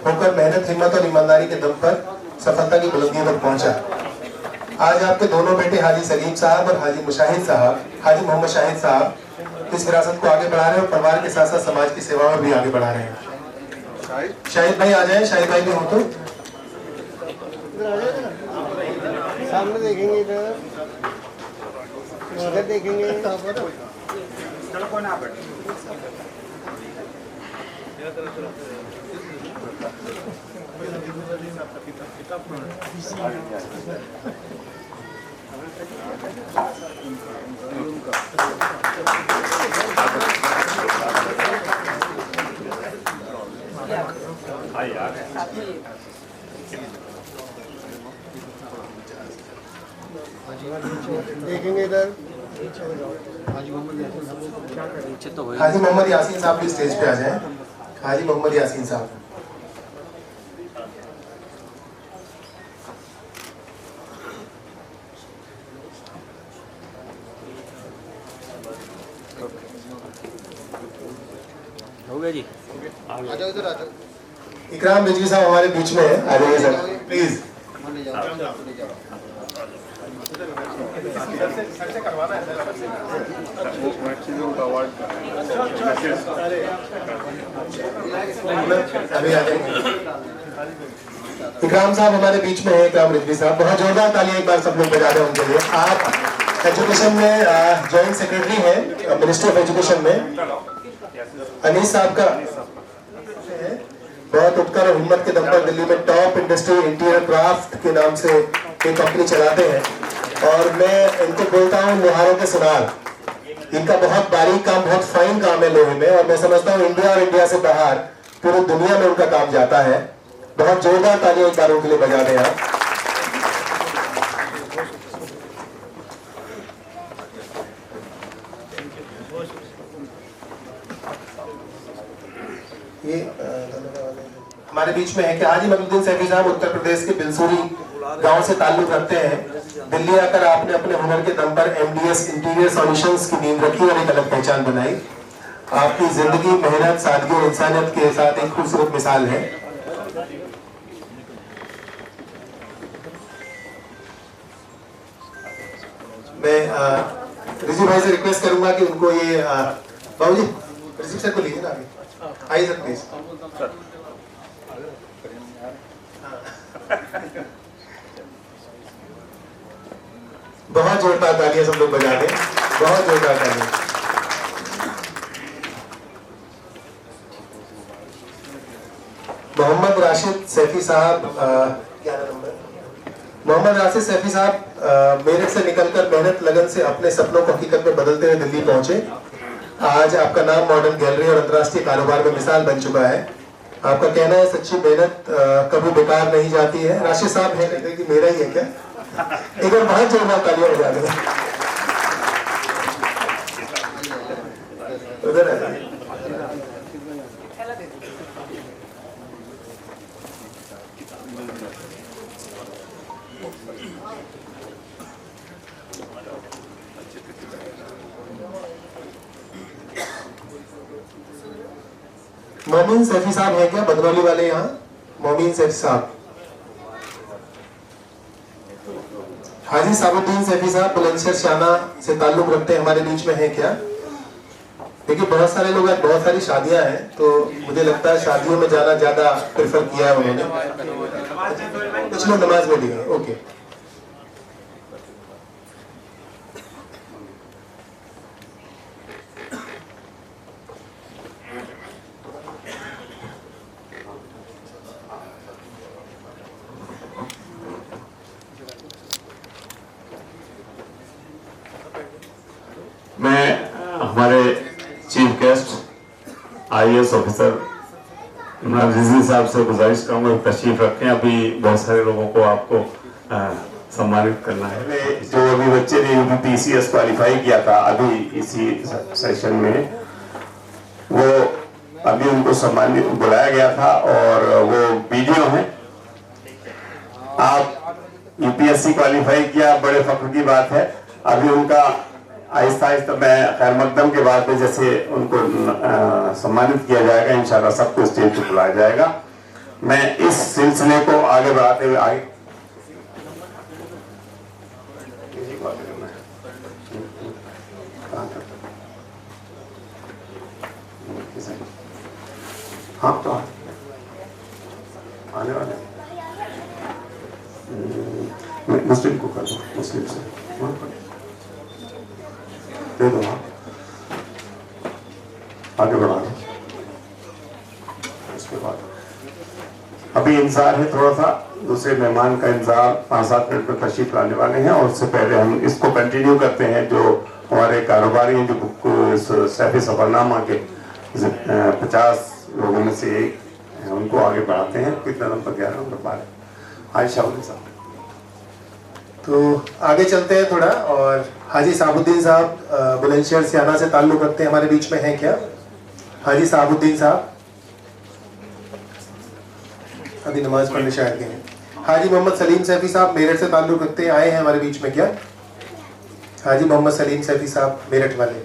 A: होकर मेहनत, हिम्मत और ईमानदारी के दम पर सफलता की बुलंदियों तक पहुंचा। आज आपके दोनों बेटे हाजी सलीम साहब और हाजी मुशाहिद साहब, हाजी मोहम्मद शाहिद साहब इस विरासत को आगे बढ़ा रहे हैं और परिवार के साथ साथ समाज की सेवा में भी आगे बढ़ा रहे हैं। शाहिद भाई आ जाए, शाहिद भाई भी हो तो
J: सामने देखेंगे, इधर देखेंगे।
H: चलो कोई ना
J: देखेंगे इधर।
A: हाजी मोहम्मद यासीन साहब भी स्टेज पे आ जाएं। हाजी मोहम्मद यासीन साहब।
B: हो गया जी।
J: आ जाओ इधर, आ जाओ।
A: इकराम रिजवी साहब हमारे बीच में है, आ जाइए सर प्लीज। अभी आ जाएंगे। इकराम साहब हमारे बीच में है, इकराम रिजवी साहब। बहुत जोरदार तालियां एक बार सब लोग बजा रहे हैं उनके लिए। आप एजुकेशन में जॉइंट सेक्रेटरी हैं मिनिस्ट्री ऑफ एजुकेशन में। अनीस साहब का बहुत उत्कर और हिम्मत के दम पर दिल्ली में टॉप इंडस्ट्री इंटीरियर क्राफ्ट के नाम से एक कंपनी चलाते हैं और मैं इनको बोलता हूँ लोहारों के सुनार। इनका बहुत बारीक काम, बहुत फाइन काम है लोहे में और मैं समझता हूँ इंडिया और इंडिया से बाहर पूरी दुनिया में उनका काम जाता है। बहुत जोरदार तालियां एक बार उनके लिए बजा दें आप। ये हमारे बीच में है कि हाजी मदुद्दीन सैफी साहब उत्तर प्रदेश के बिलसूरी गांव से ताल्लुक रखते हैं। दिल्ली आकर आपने अपने हुनर के दम पर एमडीएस इंटीरियर सॉल्यूशंस की नींव रखी और एक अलग पहचान बनाई। आपकी जिंदगी, मेहनत, सादगी और इंसानियत के साथ एक खूबसूरत मिसाल है। मैं रिजी भाई से रिक्वेस्ट करूंगा कि उनको ये बाबू जी रिजी सर को लीजिए ना आगे। आइए सर प्लीज। बहुत जोरदार तालियां सब लोग बजा दें, बहुत जोरदार तालियां। मोहम्मद राशिद सैफी साहब, क्या नंबर? मोहम्मद राशिद सैफी साहब मेरठ से निकलकर मेहनत लगन से अपने सपनों को हकीकत में बदलते हुए दिल्ली पहुंचे। आज आपका नाम मॉडर्न गैलरी और अंतर्राष्ट्रीय कारोबार में मिसाल बन चुका है। आपका कहना है सच्ची मेहनत कभी बेकार नहीं जाती है। राशिद साहब है कहते कि मेरा ही है क्या? एक बार बहुत जोरदार तालियां बजा दें। उधर है। मोमीन सैफी साहब है क्या बदनौली वाले? यहाँ मोमीन सैफी साहब। हाजी साबुद्दीन सैफी साहब बुलंदशहर शाना से ताल्लुक रखते हैं, हमारे बीच में है क्या? देखिए बहुत सारे लोग, आज बहुत सारी शादियां हैं तो मुझे लगता है शादियों में जाना ज्यादा प्रेफर किया है उन्होंने। कुछ लोग नमाज में भी हैं। ओके,
C: मैं हमारे chief guest IAS officer Imran Rizvi साहब से गुजारिश करूंगा तशरीफ रखें। अभी बहुत सारे लोगों को आपको सम्मानित करना है। जो अभी बच्चे ने यूपीपीसीएस क्वालिफाई किया था अभी इसी सेशन में, वो अभी उनको सम्मानित बुलाया गया था और वो वीडियो है। आप यूपीएससी क्वालिफाई किया, बड़े फख्र की बात है। अभी उनका आहिस्ता आहिस्ता मैं खैर मकदम के बाद में जैसे उनको सम्मानित किया जाएगा, इंशाल्लाह सबको स्टेज पर बुलाया जाएगा। मैं इस सिलसिले को आगे बढ़ाते हुए वाले करना है। कहाँ तक? हाँ तो आने वाले मुस्लिम को कर दो, मुस्लिम से दे दो। हाँ आगे बढ़ा दो। उसके बाद अभी इंतजार है थोड़ा सा, दूसरे मेहमान का इंतजार 5-7 मिनट में तशरीफ लाने वाले हैं। और उससे पहले हम इसको कंटिन्यू करते हैं। जो हमारे कारोबारी हैं, जो बुक सैफी सफरनामा के 50 लोगों में से एक हैं, उनको आगे बढ़ाते हैं। कितना नंबर? 11 नंबर 12। आयशा साहब।
A: तो आगे चलते हैं थोड़ा। और हाजी साबुद्दीन साहब बुलंदशहर सियाना से ताल्लुक़ रखते हैं, हमारे बीच में हैं क्या? हाजी साबुद्दीन साहब अभी नमाज पढ़ने शायद गए हैं। हाजी मोहम्मद सलीम सैफी साहब मेरठ से ताल्लुक़ रखते हैं, आए हैं हमारे बीच में क्या? हाजी मोहम्मद सलीम सैफी साहब मेरठ वाले।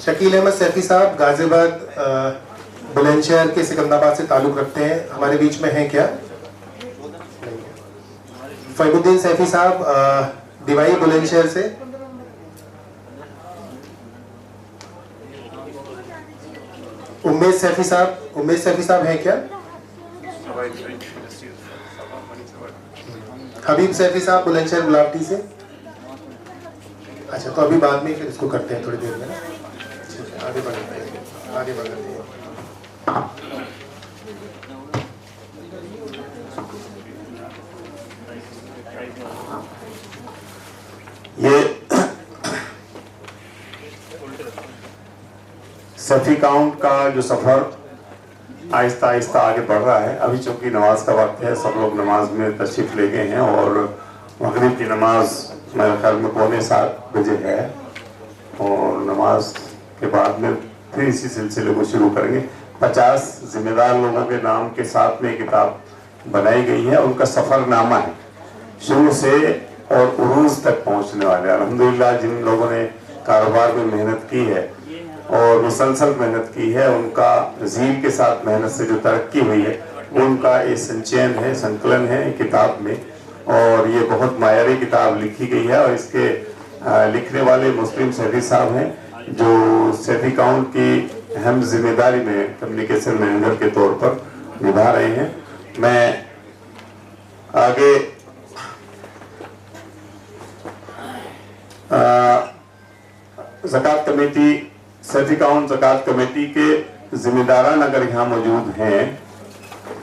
A: शकील अहमद सैफी साहब गाजियाबाद बुलंदशहर के सिकंदराबाद से ताल्लुक़ रखते हैं, हमारे बीच में हैं क्या? फैमुद्दीन सैफी साहब दिवाई बुलंदशहर से। उम्मेद सैफी साहब हैं क्या? हबीब सैफी साहब बुलंदशहर गुलाबटी से। अच्छा, तो अभी बाद में फिर इसको करते हैं थोड़ी देर में। आगे बढ़ते हैं।
C: ये सफी काउंट का जो सफ़र आहिस्ता आहिस्ता आगे बढ़ रहा है। अभी चूंकि नमाज का वक्त है, सब लोग नमाज में तशरीफ ले गए हैं और मगरिब की नमाज मेरे ख्याल में 6:45 बजे है। और नमाज के बाद में फिर इसी सिलसिले को शुरू करेंगे। 50 जिम्मेदार लोगों के नाम के साथ में किताब बनाई गई है। उनका सफ़रनामा है, शुरू से और उरूज तक पहुंचने वाले। अल्हम्दुलिल्लाह जिन लोगों ने कारोबार में मेहनत की है और मुसलसल मेहनत की है, उनका ज़ील के साथ मेहनत से जो तरक्की हुई है, उनका ये संचयन है, संकलन है किताब में। और ये बहुत मायारी किताब लिखी गई है। और इसके लिखने वाले मुस्लिम सैफी साहब हैं, जो सैफी काउंट की अहम जिम्मेदारी में कम्युनिकेशन मैनेजर के तौर पर निभा रहे हैं। मैं आगे ज़कात कमेटी, सैफी काउंट ज़कात कमेटी के जिम्मेदारान अगर यहाँ मौजूद हैं,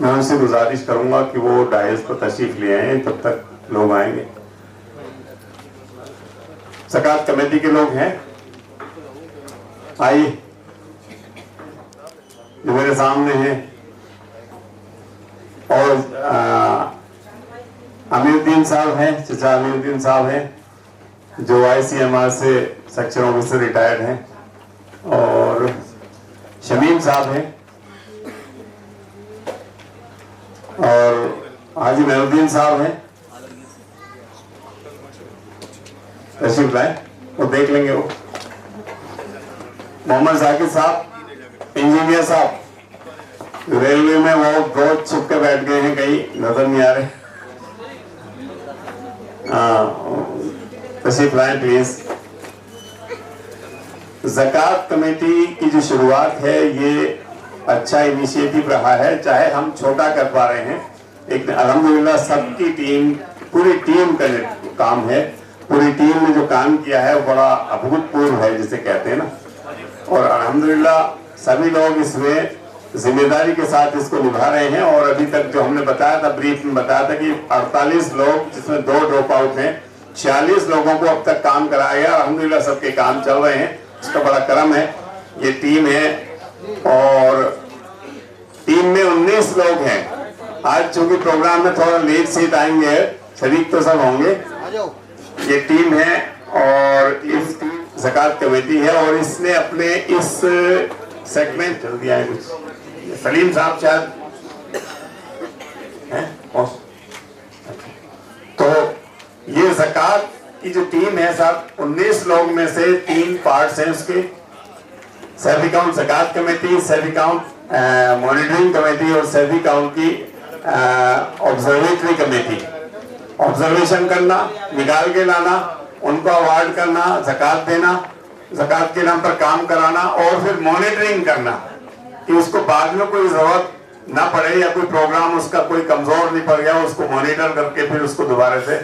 C: मैं उनसे गुजारिश करूंगा कि वो डायस पर तशरीफ ले आए, तब तक लोग आएंगे। ज़कात कमेटी के लोग हैं, आइए, जो मेरे सामने हैं। और अमीरुद्दीन साहब हैं, चचा अमीरुद्दीन साहब हैं, जो ICMR से सेक्शन ऑफिसर रिटायर्ड हैं। और शमीम साहब हैं और हाजी मेहरुद्दीन साहब हैं। तशरीफ लाए, वो देख लेंगे। वो मोहम्मद जाकिर साहब, इंजीनियर साहब, रेलवे में वो बहुत छुप के बैठ गए हैं, कहीं नजर नहीं आ रहे। तशरीफ लाएं प्लीज। ज़कात कमेटी की जो शुरुआत है, ये अच्छा इनिशिएटिव रहा है, चाहे हम छोटा कर पा रहे हैं। एक अल्हम्दुलिल्लाह सबकी टीम, पूरी टीम का काम है। पूरी टीम ने जो काम किया है वो बड़ा अभूतपूर्व है, जिसे कहते हैं ना। और अल्हम्दुलिल्लाह सभी लोग इसमें जिम्मेदारी के साथ इसको निभा रहे हैं। और अभी तक जो हमने बताया था, ब्रीफ में बताया था कि 48 लोग, जिसमें 2 ड्रॉप आउट हैं, 46 लोगों को अब तक काम कराया गया। अल्हम्दुलिल्लाह सबके काम चल रहे हैं, इसका बड़ा करम है। ये टीम है और टीम में 19 लोग हैं। आज चूंकि प्रोग्राम में थोड़ा लेट सीट आएंगे, शरीक तो सब होंगे। ये टीम है और इस ज़कात कमेटी है और इसने अपने इस सेगमेंट चल दिया है कुछ। सलीम साहब शायद हैं। तो ये ज़कात की जो टीम है साहब, 19 लोग में से 3 पार्ट्स हैं उसके। सैफी काउंट ज़कात committee, Saifi count monitoring committee और सैफी काउंट की ऑब्जर्वेटरी कमेटी, ऑब्जर्वेशन करना, निकाल के लाना, उनको अवार्ड करना, ज़कात देना, ज़कात के नाम पर काम कराना और फिर मॉनिटरिंग करना कि उसको बाद में कोई जरूरत ना पड़े या कोई प्रोग्राम उसका कोई कमजोर नहीं पड़ गया, उसको मॉनिटर करके फिर उसको दोबारा से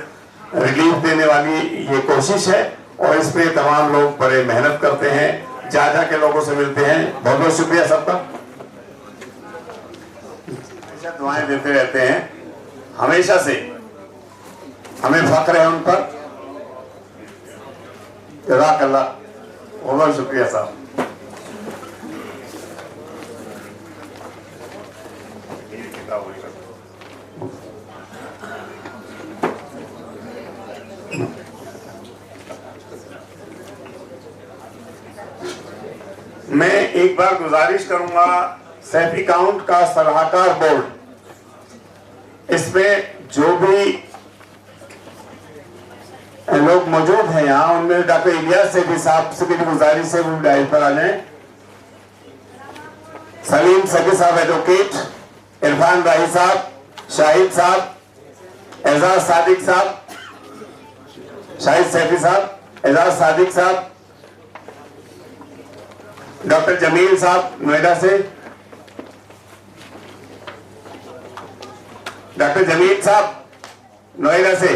C: रिलीफ देने वाली ये कोशिश है। और इसमें तमाम लोग बड़े मेहनत करते हैं, जा के लोगों से मिलते हैं। बहुत बहुत शुक्रिया सबका, हमेशा दुआएं देते रहते हैं, हमेशा से हमें फख्र है उन पर। जज़ाकल्लाह, बहुत बहुत शुक्रिया साहब। मैं एक बार गुजारिश करूंगा, सैफी काउंट का सलाहकार बोर्ड, इसमें जो भी लोग मौजूद हैं यहाँ, उनमें डॉक्टर इलियास सैफी साहब से मेरी गुजारिश है वो डायल पर आ जाएं। सलीम सैफी साहब एडवोकेट, इरफान राही साहब, शाहिद साहब, एजाज सादिक साहब, शाहिद सैफी साहब, एजाज सादिक साहब, डॉक्टर जमील साहब नोएडा से, डॉक्टर जमील साहब नोएडा से,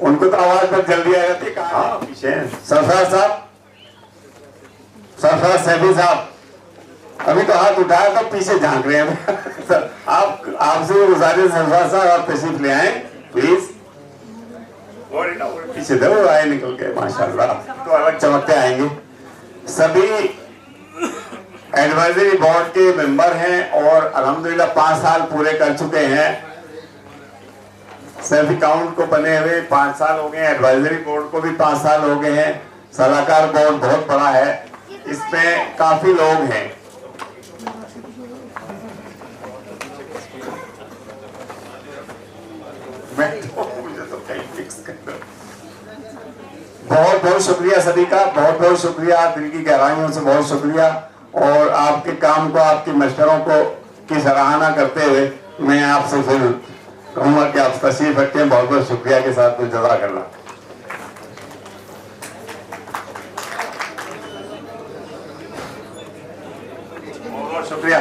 C: उनको तो आवाज पर जल्दी आ जाती है। कहाँ पीछे सरफराज साहब, सरफराज सैफी साहब, अभी तो हाथ उठाया तो पीछे झांक रहे हैं। आपसे गुजारिश सरफराज साहब आप तशरीफ ले आए प्लीज। पीछे दे वो आए निकल के, माशाल्लाह तो अलग चमकते आएंगे। सभी एडवाइजरी बोर्ड के मेंबर हैं और अल्हम्दुलिल्लाह 5 साल पूरे कर चुके हैं। सैफी काउंट को बने हुए 5 साल हो गए, एडवाइजरी बोर्ड को भी 5 साल हो गए हैं। सलाहकार बोर्ड बहुत बड़ा है, इसमें काफी लोग हैं। मैं तो मुझे तो कहीं फिक्स कर, बहुत बहुत शुक्रिया सभी का, बहुत बहुत शुक्रिया, दिल की गहराइयों से बहुत शुक्रिया। और आपके काम को, आपके मशवरों को की सराहना करते हुए मैं आपसे फिर कहूँगा कि आप तशरीफ रखें। बहुत बहुत शुक्रिया के साथ में जज़ाकल्लाह। बहुत शुक्रिया।